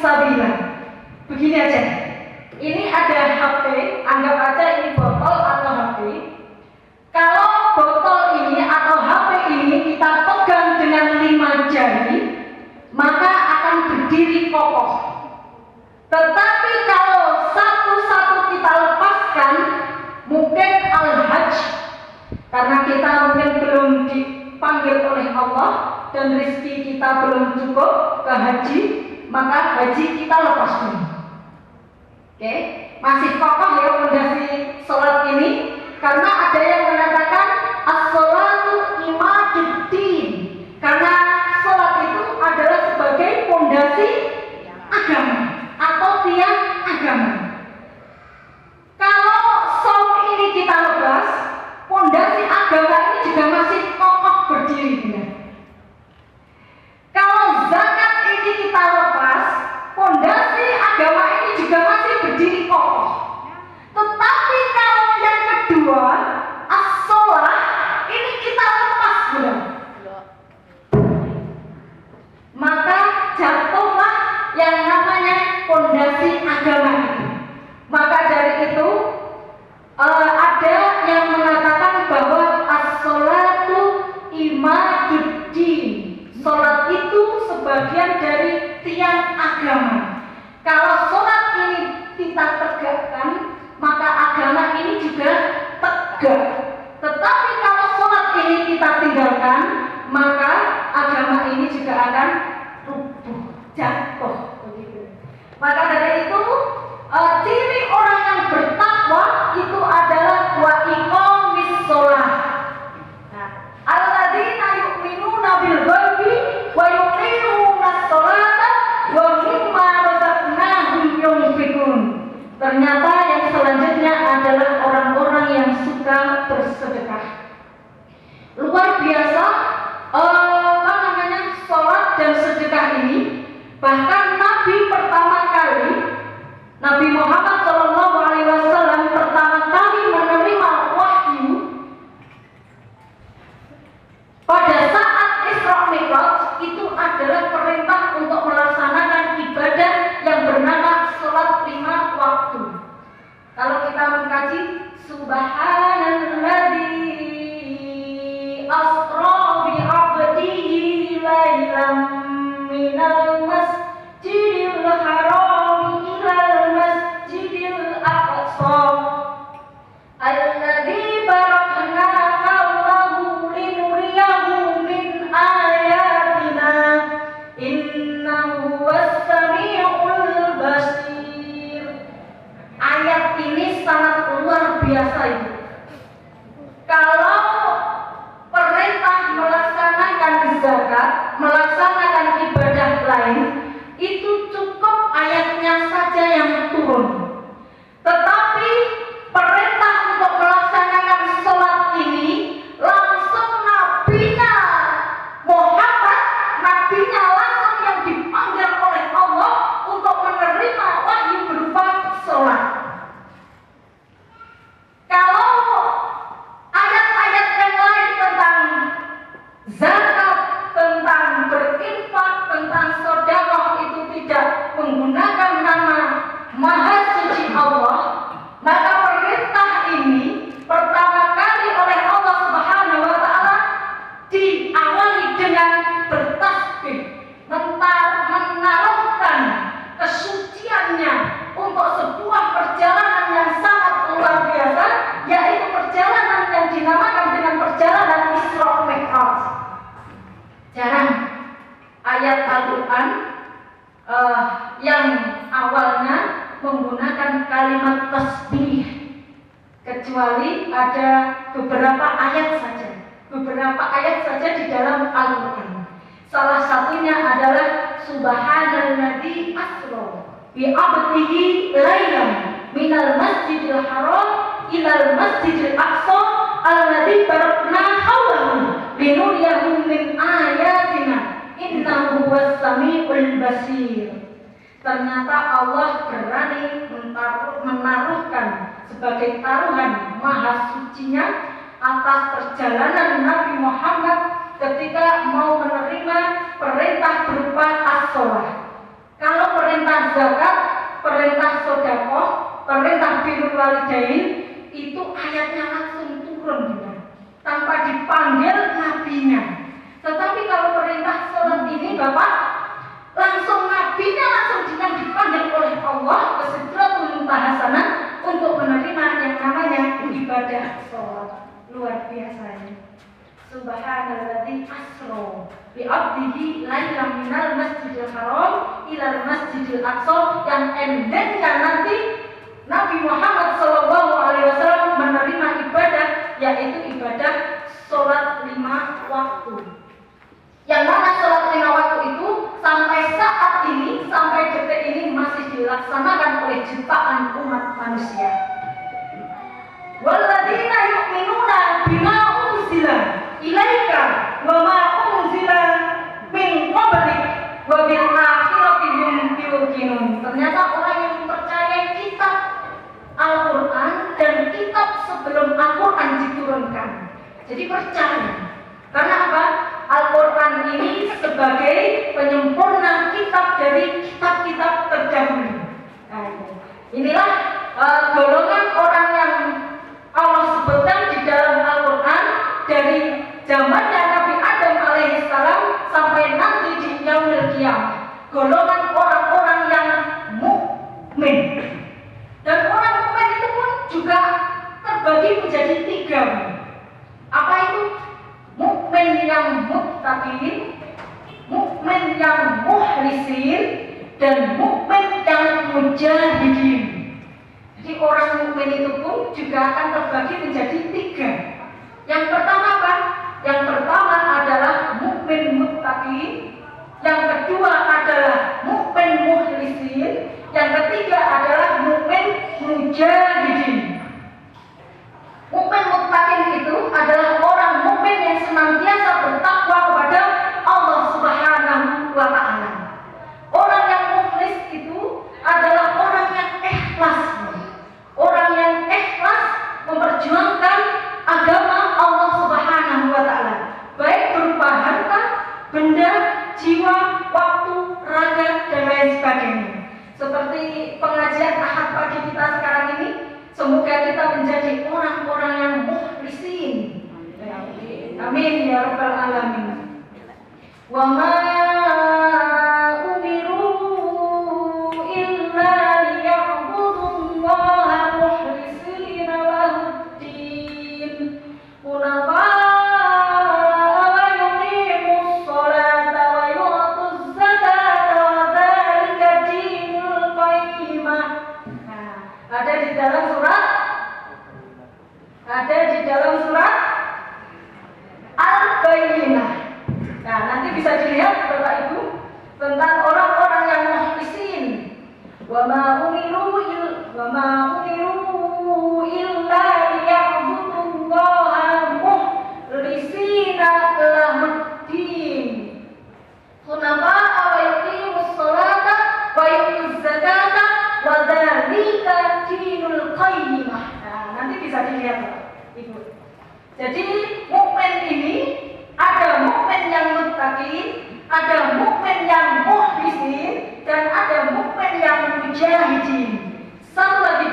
fisabilillah. Begini aja. Ini ada HP, anggap aja ini botol atau HP. Kalau botol ini atau HP ini kita pegang dengan 5 jari, maka akan berdiri kokoh. Tetapi kalau satu-satu kita lepaskan, mungkin al-hajj, karena kita mungkin belum dipanggil oleh Allah dan rezeki kita belum cukup ke haji, maka haji kita lepas dulu. Oke, masih kokoh ya fondasi sholat ini, karena ada yang mengatakan as-sholatu imaduddin, karena sholat itu adalah sebagai fondasi agama atau tiang agama. Kalau som ini kita lepas, fondasi agama ini juga masih kokoh berdiri benar. Kalau zakat ini kita lepas, fondasi agama ini juga masih berdiri kokoh. Tetapi kalau yang kedua, as-sholah, ini kita lepas benar. Maka jatuhlah yang namanya fondasi agama itu. Maka dari itu ada yang mengatakan bahwa as-sholatu imaduddin. Sholat itu sebagian dari tiang agama. Kalau sholat ini kita tegakkan, maka agama ini juga tegak. Tetapi kalau sholat ini kita tinggalkan, maka agama ini juga akan rubuh, jatuh. Begitu. Maka dari itu ciri orang yang bertakwa itu adalah wa iqamis sholah. Alladzina yu'minuna bil ghaibi wa yuqimuna sholata wa mimma razaqnahum yunfiqun. Ternyata yang selanjutnya adalah orang-orang yang suka bersedekah. Luar biasa sholat dan sedekah ini. Bahkan Nabi pertama kali, Nabi Muhammad SAW pertama kali menerima wahyu pada saat Isra Mi'raj, itu adalah perintah untuk melaksanakan ibadah yang bernama sholat 5 waktu. Kalau kita mengkaji Subhanalladzi asra bi 'abdihi lailam minal masjidil haram ilal masjidil aqsa alladzi barakna hawlahu linuriyahu min ayatina innahu was-sami'ul basir. Ayat ini sangat luar biasa itu. Kalau perintah melaksanakan zakat, melaksanakan ibadah lain, itu cukup ayatnya saja yang turun. Tetapi perintah untuk melaksanakan sholat ini langsung nabinya Muhammad, nabinya langsung yang dipanggil oleh Allah untuk menerima wahyu berupa sholat. Kalau ayat-ayat yang lain tentang zakat, tentang berinfak, tentang sedekah itu tidak menggunakan nama Maha Suci Allah, maka perintah ini pertama kali oleh Allah Subhanahu wa taala diawali dengan bertasbih, menaruhkan kesuciannya untuk sebuah perjalanan yang sangat luar biasa, yaitu perjalanan yang dinamakan dengan perjalanan Isra Mi'raj. Jarang ayat Al-Quran yang awalnya menggunakan kalimat tasbih, kecuali ada beberapa ayat saja di dalam Al-Quran. Salah satunya adalah Subhanalladzi asra bi 'abdihi lailan minal masjidil haram ilal masjidil aqsa alladzi barakna hawlahu linuriyahu min ayatina innahu was-sami'ul basir. Ternyata Allah berani menaruhkan sebagai taruhan maha sucinya atas perjalanan Nabi Muhammad ketika mau menerima perintah berupa as-sholah. Kalau perintah perintah zakat, perintah sedekah, perintah birrul walidain itu ayatnya langsung turun Bunda, tanpa dipanggil nabinya. Tetapi kalau perintah sholat ini Bapak, langsung nabinya langsung dipanggil oleh Allah ke Sidratul Muntaha sana untuk menerima yang namanya ibadah sholat. Luar biasa ini. Subhanalladzi asra bi 'abdihi lailan minal masjidil haram ilal masjidil aqsa, yang endingnya nanti Nabi Muhammad SAW menerima ibadah, yaitu ibadah sholat 5 waktu. Yang mana sholat 5 waktu itu sampai saat ini, sampai detik ini masih dilaksanakan oleh jutaan umat manusia. Walladzina yu'minuna bima unzila ilaika wa ma unzila min qablik wa bil akhirati hum yuqinun. Ternyata orang yang percaya kitab Al-Quran dan kitab sebelum Al-Quran diturunkan, jadi percaya. Karena apa? Al-Quran ini sebagai penyempurna kitab dari kitab-kitab terdahulu. Inilah golongan orang yang Allah sebutkan di dalam Al-Quran dari zamannya Nabi Adam alaihissalam sampai nanti di yaumil qiyamah. Golongan orang-orang yang mukmin. Dan orang mukmin itu pun juga terbagi menjadi 3. Apa itu? Mukmin yang muttaqin, mukmin yang mukhlisin, dan mukmin yang mujahidin. Jadi orang mukmin itu pun juga akan terbagi menjadi 3. Yang pertama apa? Yang pertama adalah mukmin muttaqin, yang kedua adalah mukmin mukhlisin, yang ketiga adalah mukmin mujahidin. Mukmin muttaqin itu adalah orang mukmin yang senantiasa bertakwa kepada Allah Subhanahu wa taala. Orang yang mukhlis itu adalah orang yang ikhlas. Orang yang ikhlas memperjuangkan agama Allah Subhanahu wa taala, baik berupa harta, benda, jiwa, waktu, raga, dan lain sebagainya. Seperti pengajian Ahad pagi kita sekarang ini, semoga kita menjadi orang-orang yang mukhlisin. Amin ya rabbal alamin. Wa ma umiru illa liya'budullaha mukhlisina lahuddin hunafa'a wa yuqimus sholata wa yu'tuz zakata wa dzalika dinul qayyimah. Ada di dalam surat Al-Bayyinah. Nah, nanti bisa dilihat Bapak Ibu tentang orang-orang yang mukhlisin. Wa ma umiru illa liya'budullaha mukhlisina lahuddin hunafa'a wa yuqimus sholata wa yu'tuz zakata wa dzalika dinul qayyimah. Nah, nanti bisa dilihat Bapak Ibu. Jadi mukmin ini ada mukmin yang muttaqin, ada mukmin yang mukhlisin, dan ada mukmin yang mujahidin. Satu lagi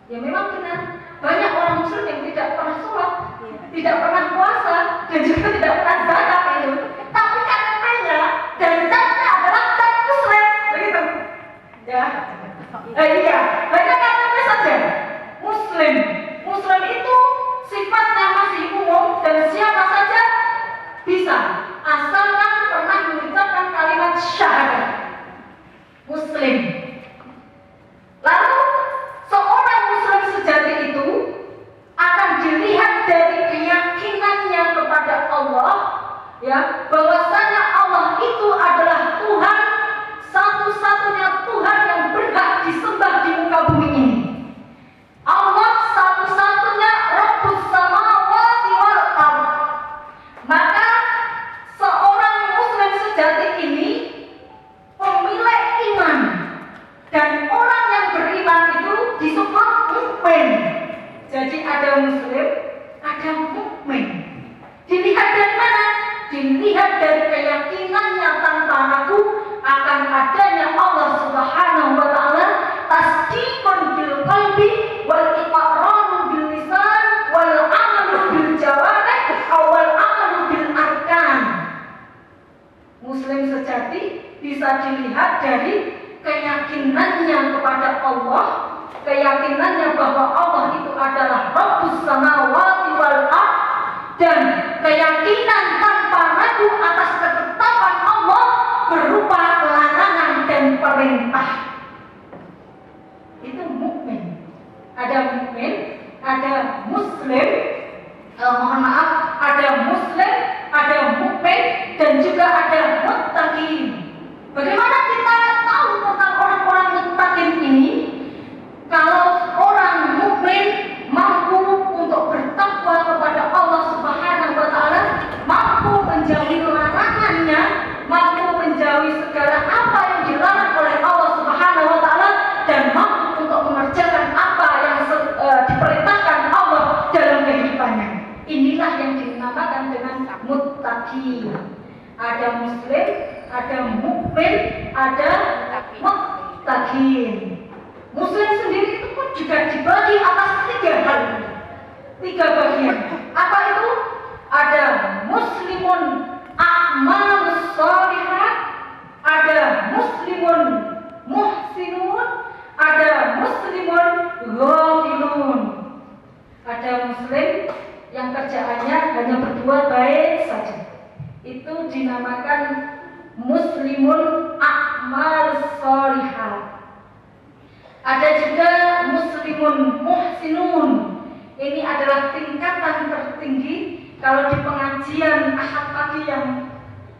Ya memang benar. Banyak orang muslim yang tidak pernah sholat, tidak pernah puasa, dan juga tidak pernah zakat itu. Tapi katanya dan zatnya adalah zat muslim, begitu. Ya. Iya. Hanya katanya saja muslim. Muslim itu sifatnya masih umum dan siapa saja bisa, asalkan pernah mengucapkan kalimat syahadat. Muslim. Lalu seorang muslim sejati itu akan dilihat dari keyakinannya kepada Allah, ya, bahwasanya Allah itu adalah Tuhan, satu-satunya Tuhan yang berhak disembah di muka bumi ini. Allah satu-satunya Rabbus samawati wal ardh. Maka seorang muslim sejati ini pemilik iman, dan orang yang beriman itu disebut mukmin. Jadi ada muslim, ada mukmin. Dilihat dari mana? Dilihat dari keyakinannya tanpa ragu akan adanya Allah Subhanahu wa taala, tasdiqun bil qalbi wal iqrarun bil lisan wal amalu bil jawarih wal amalu bil arkan. Muslim sejati bisa dilihat dari keyakinannya kepada Allah, keyakinannya bahwa Allah itu adalah Rabbus samawati wal ardh, dan keyakinan tanpa ragu atas ketetapan Allah berupa larangan dan perintah. Itu mukmin. Ada mukmin, ada muslim, mohon maaf, ada muslim, ada mukmin, dan juga ada muttaqin. Bagaimana kita tahu tentang orang-orang muttaqin ini? Kalau orang mukmin mampu untuk bertakwa kepada Allah Subhanahu wa taala, mampu menjauhi larangannya, mampu menjauhi segala apa yang dilarang oleh Allah Subhanahu wa taala, dan mampu untuk mengerjakan apa yang diperintahkan Allah dalam kehidupannya. Inilah yang dinamakan dengan muttaqin. Ada muslim, ada mukmin, ada muttaqin. Muslim sendiri itu pun juga dibagi atas 3 hal, 3 bagian. Apa itu? Ada muslimun a'malus shalihat, ada muslimun muhsinun, ada muslimun ghafilun. Ada muslim yang kerjaannya hanya berbuat baik saja, itu dinamakan muslimun a'malus shalihat. Ada juga muslimun muhsinun. Ini adalah tingkatan tertinggi. Kalau di pengajian Ahad pagi yang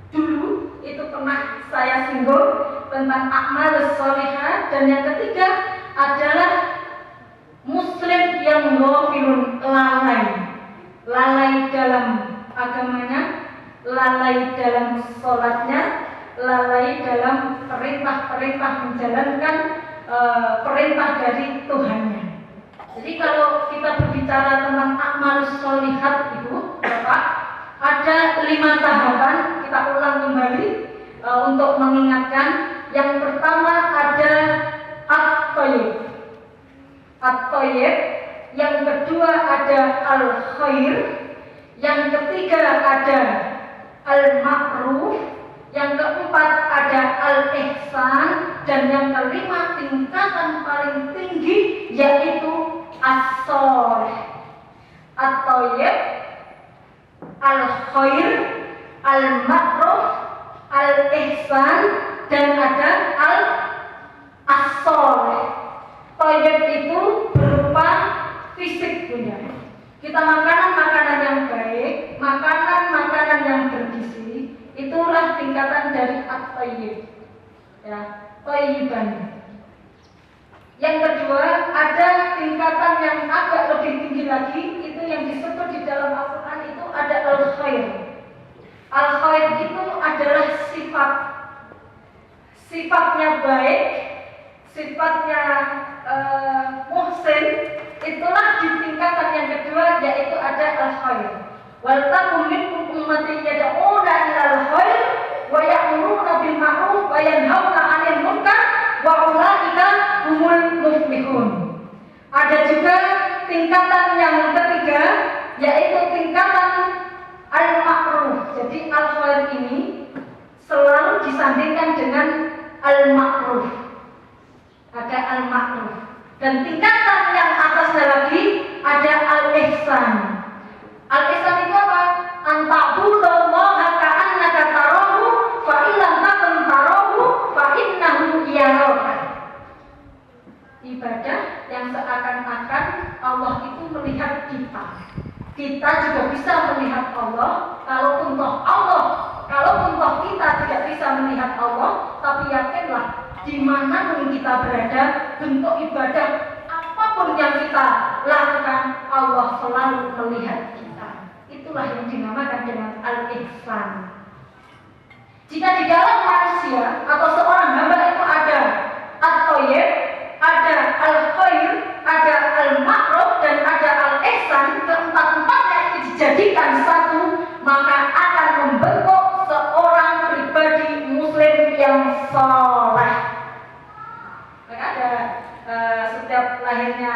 dulu itu pernah saya singgung tentang a'malus shalihat. Dan yang ketiga adalah muslim yang ghafilun, lalai dalam agamanya, lalai dalam sholatnya, lalai dalam perintah-perintah menjalankan perintah dari Tuhannya. Jadi kalau kita berbicara tentang a'malus shalihat itu, Bapak, ada 5 tahapan. Kita ulang kembali untuk mengingatkan. Yang pertama ada at-thayyib, yang kedua ada al-khair, yang ketiga ada al-ma'ruf, yang keempat ada al-ihsan, dan yang kelima tingkatan paling tinggi yaitu as-shalih. At-thayyib, al-khair, al-ma'ruf, al-ihsan, dan ada as-shalih. Thayyib itu berupa fisik punya. Kita makanan yang baik, makanan yang bergizi, itulah tingkatan dari at-thayyib. Ya, thayyiban. Yang kedua, ada tingkatan yang agak lebih tinggi lagi, itu yang disebut di dalam Al-Quran itu ada al-khair. Al-khair itu adalah sifatnya baik, sifatnya muhsin. Itulah di tingkatan yang kedua, yaitu ada al-khair. Wal takum minkum ummatin yad'una ilal khair wa ya'muruna bil ma'ruf wa yanhauna 'anil munkar wa ulaika humul muflihun. Ada juga tingkatan yang ketiga, yaitu tingkatan al-ma'ruf. Jadi al-khair ini selalu disandingkan dengan al-ma'ruf. Ada al-ma'ruf. Dan tingkatan yang atasnya lagi ada al-ihsan. Al-ihsan itu apa? Anta'budallaha ka'annaka tarahu fa illam takun tarahu fa innahu yaraka. Ibadah yang seakan-akan Allah itu melihat kita. Kita juga bisa melihat Allah. Kalaupun toh kita tidak bisa melihat Allah, tapi yakinlah dimanapun kita berada, bentuk ibadah apapun yang kita lakukan, Allah selalu melihat kita. Itulah yang dinamakan dengan al-ihsan. Jika di dalam manusia atau seorang hamba itu ada at-thayyib, ada al-khair, ada al-ma'ruf, dan ada al-ihsan, keempat-empatnya itu dijadikan satu, maka akan membentuk seorang pribadi muslim yang saleh. Maka ada setiap lahirnya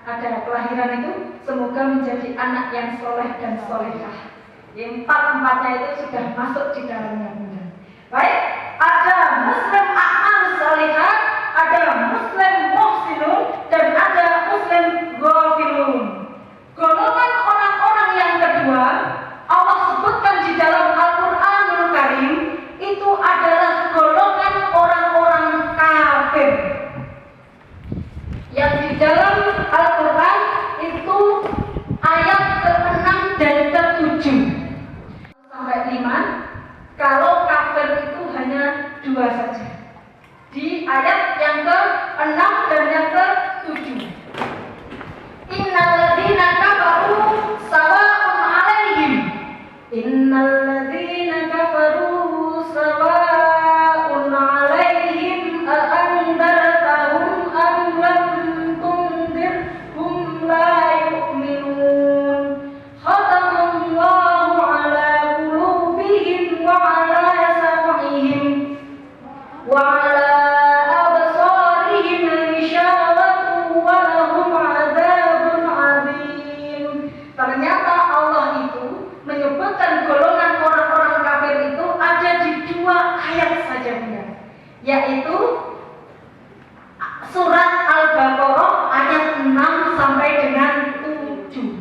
ada kelahiran itu semoga menjadi anak yang soleh dan solehah. Empat-empatnya itu sudah masuk di dalamnya. Baik, ada muslim a'mal solehah, ada muslim muhsinun, dan ada muslim ghafilun. Golongan orang-orang yang kedua Allah sebutkan di dalam Al-Qur'anul Karim itu adalah golongan orang-orang kafir. Yang di dalam Al-Qur'an itu ayat ke-6 dan ke-7 sampai 5. Kalau kafir itu hanya 2 saja. Di ayat yang ke-6 dan yang ke-7. Innal ladzina kafaru sawa'un 'alaihim. Innal ladzina kafaru sawa'un 'alaihim a andartahum am lam tundirhum la yu'minun. Khatamallahu 'ala qulubihim wa 'ala sam'ihim wa 'ala absarihim ghishawatun wa lahum 'adzabun 'adzim. Ternyata Allah itu menyebutkan golongan orang-orang kafir itu ada di 2 ayat saja, Bunda. Yaitu surat Al-Baqarah ayat 6 sampai dengan 7.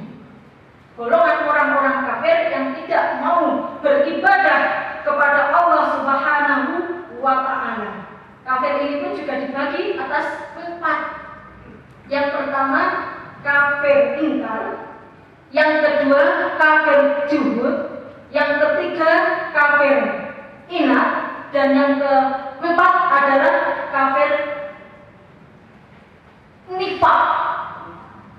Golongan orang-orang kafir yang tidak mau beribadah kepada Allah Subhanahu wa ta'ala. Kafir ini pun juga dibagi atas 4. Yang pertama kafir ingkar, yang kedua kafir juhud, yang ketiga kafir inat, dan yang keempat adalah kafir nifak.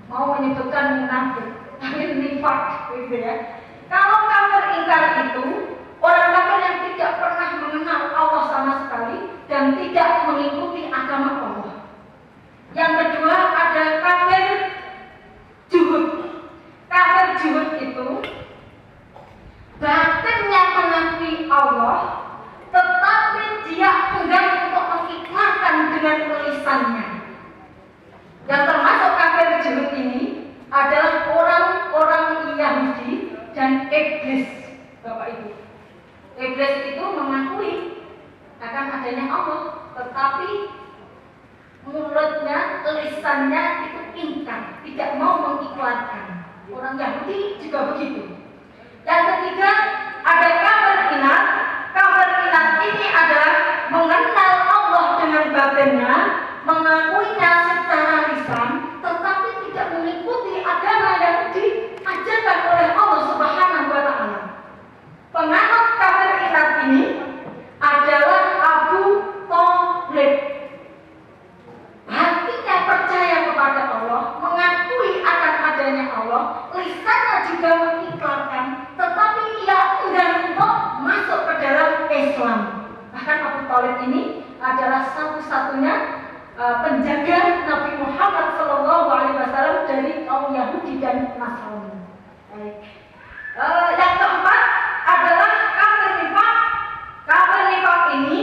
Mau menyebutkan munafik, tapi nifak gitu ya. Kalau kafir ingkar itu orang kafir yang tidak pernah mengenal Allah sama sekali dan tidak mengikuti agama Allah. Yang kedua ada kafir juhud. Kafir juhud itu batinnya mengakui Allah, tetapi dia enggan untuk mengikrarkan dengan lisannya. Yang termasuk kafir juhud ini adalah orang-orang Yahudi dan iblis, Bapak Ibu. Iblis itu mengakui akan adanya Allah, tetapi mulutnya, lisannya itu ingkar, tidak mau mengikrarkan. Orang Yahudi juga begitu. Yang ketiga ada kafir inat. Kafir inat ini adalah mengenal Allah dengan batinnya, mengakuinya secara lisan, tetapi tidak mengikuti agama yang diajarkan oleh Allah Subhanahu wa ta'ala. Penganut kafir inat ini adalah Abu Thalib. Hatinya percaya kepada Allah, mengakui akan adanya Allah, lisannya juga mengikrarkan, tetapi ia enggan untuk masuk ke dalam Islam. Bahkan Abu Thalib ini adalah satu-satunya penjaga Nabi Muhammad SAW dari kaum Yahudi dan Nasrani. Baik. Yang keempat adalah kafir nifak. Kafir nifak ini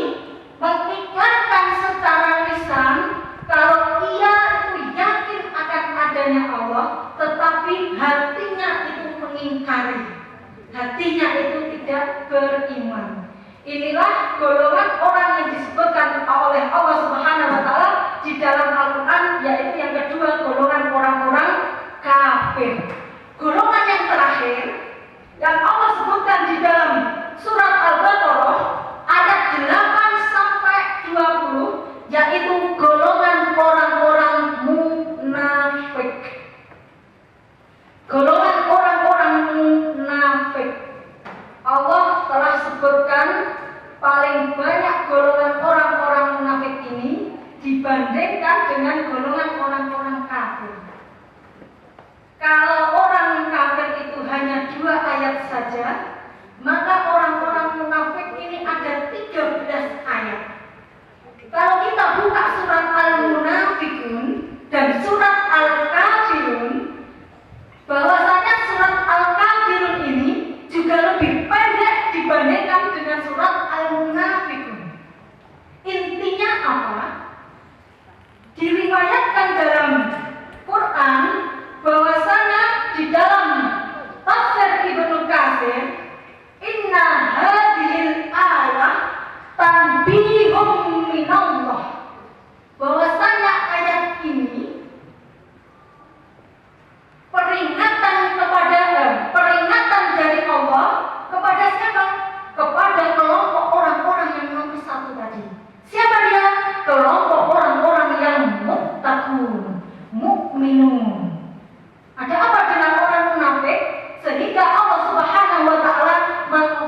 mengikrarkan secara lisan kalau ia itu yakin akan Inilah golongan orang yang disebutkan oleh Allah Subhanahu wa taala di dalam Al-Qur'an, yaitu yang kedua golongan orang-orang kafir. Golongan yang terakhir yang Allah sebutkan di dalam surat Al-Baqarah ayat 8 sampai 20, yaitu golongan orang-orang munafik. Golongan orang-orang munafik. Allah telah sebutkan paling banyak golongan orang-orang munafik ini dibandingkan dengan golongan orang-orang kafir. Kalau orang kafir itu hanya 2 ayat saja, maka orang-orang munafik ini ada 13 ayat. Kalau kita buka surat Al-Munafikun dan surat Al-Kafirun, bahwasanya surat Al-Kafirun ini juga lebih pendek dibandingkan dengan surat Al-Munafikun. Intinya apa? Diriwayatkan dalam Quran bahwasanya di dalam tafsir Ibnu Katsir, inna hadhil ayah tanbihum minallah, bahwasanya ayat ini peringatan dari Allah kepada siapa? Kepada kelompok orang-orang yang nomor 1 tadi. Siapa dia? Kelompok orang-orang yang muttaqun, mukminun. Ada apa dengan orang munafik? Sehingga Allah Subhanahu wa taala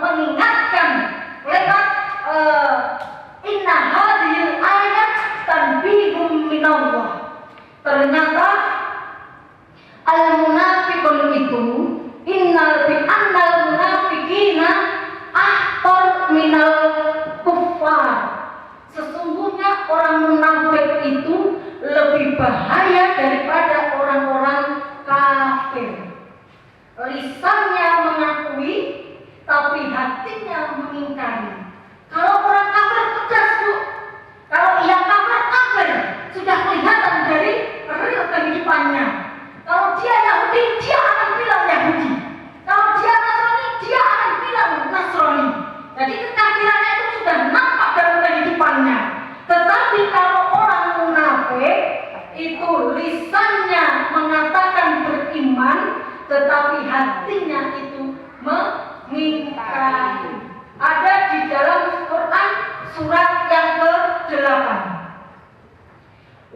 mengingatkan lewat inna hadhil ayat tanbihum minallah. Ternyata al-munafiqun itu annal munafiqina ahtar minal kuffar. Sesungguhnya orang munafik itu lebih bahaya daripada orang-orang kafir. Lisannya mengakui, tapi hatinya mengingkari. Kalau orang kafir tegas, Bu. Kalau yang kafir sudah kelihatan dari real kehidupannya. Kalau dia Yahudi, dia akan bilang Yahudi. Kalau dia Nasrani, dia akan bilang Nasrani. Jadi kekafirannya itu sudah nampak dalam kehidupannya. Tetapi kalau orang munafik itu lisannya mengatakan beriman, tetapi hatinya itu mengingkari. Ada di dalam Quran surat yang ke-8.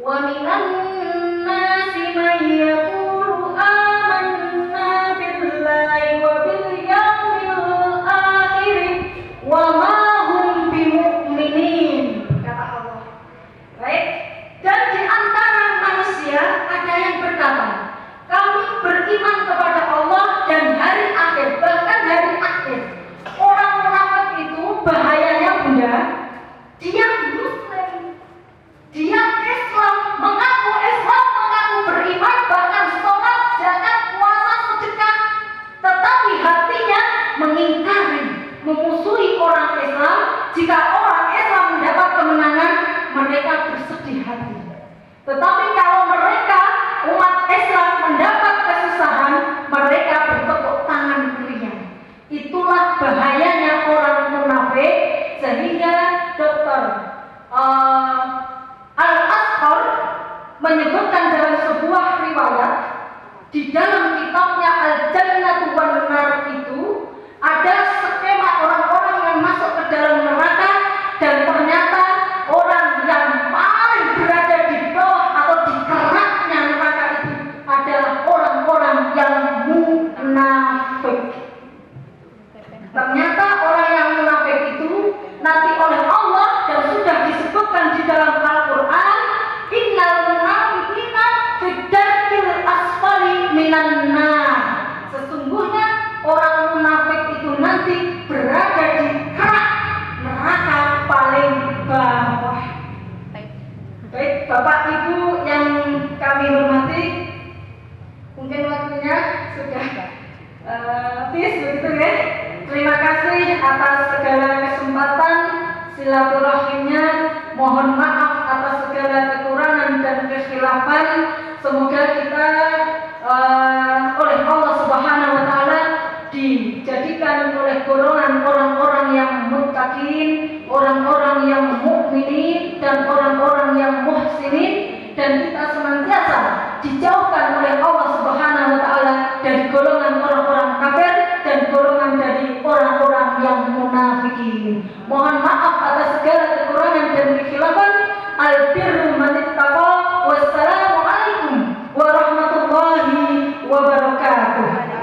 Wa minan nasi may yaqulu amanna billahi wa bil yaumil akhir wa ma hum bimu'minin, kata Allah. Baik, dan di antara manusia ada yang berkata, kami beriman kepada Allah dan hari akhir, bahkan hari akhir. Orang munafik itu bahayanya, Bunda, dia Muslim, dia Islam, mengaku beriman, bahkan sholat, zakat, puasa, sedekah, tetapi hatinya mengingkari, memusuhi orang Islam. Jika orang Islam mendapat kemenangan, mereka bersedih hati. Tetapi kalau mereka, umat Islam, mendapat kesusahan, mereka bertepuk tangan riang. Itulah bahayanya orang munafik. Sehingga Dr. Al-Ashar menyebutkan dalam sebuah riwayat di dalam kitabnya Al-Jannatu wan Nar itu ada skema orang-orang yang masuk ke dalam neraka, dan ternyata orang yang paling berada di bawah atau di keraknya neraka itu adalah orang-orang yang munafik. Ternyata orang yang munafik itu nanti oleh Allah, dan sudah disebutkan di dalam Al-Quran, innal munafiqina fid-darkil asfali minan nar. Sesungguhnya orang munafik itu nanti berada di kerak neraka paling bawah. Baik, Bapak Ibu yang kami hormati, mungkin waktunya sudah habis begitu ya. Terima kasih atas segala kesempatan silaturahimnya. Mohon maaf atas segala kekurangan dan kekhilafan. Semoga kita oleh Allah Subhanahu wa taala dijadikan oleh golongan orang-orang yang muttaqin salihin, orang-orang yang mukminin dan orang-orang yang muhsinin, dan kita senantiasa dijauhkan oleh Allah Subhanahu wa taala dari golongan orang-orang kafir dan golongan dari orang-orang yang munafikin. Mohon maaf atas segala kekurangan dan kekhilafan. Al-birru man ittaqa. Wassalamualaikum warahmatullahi wabarakatuh.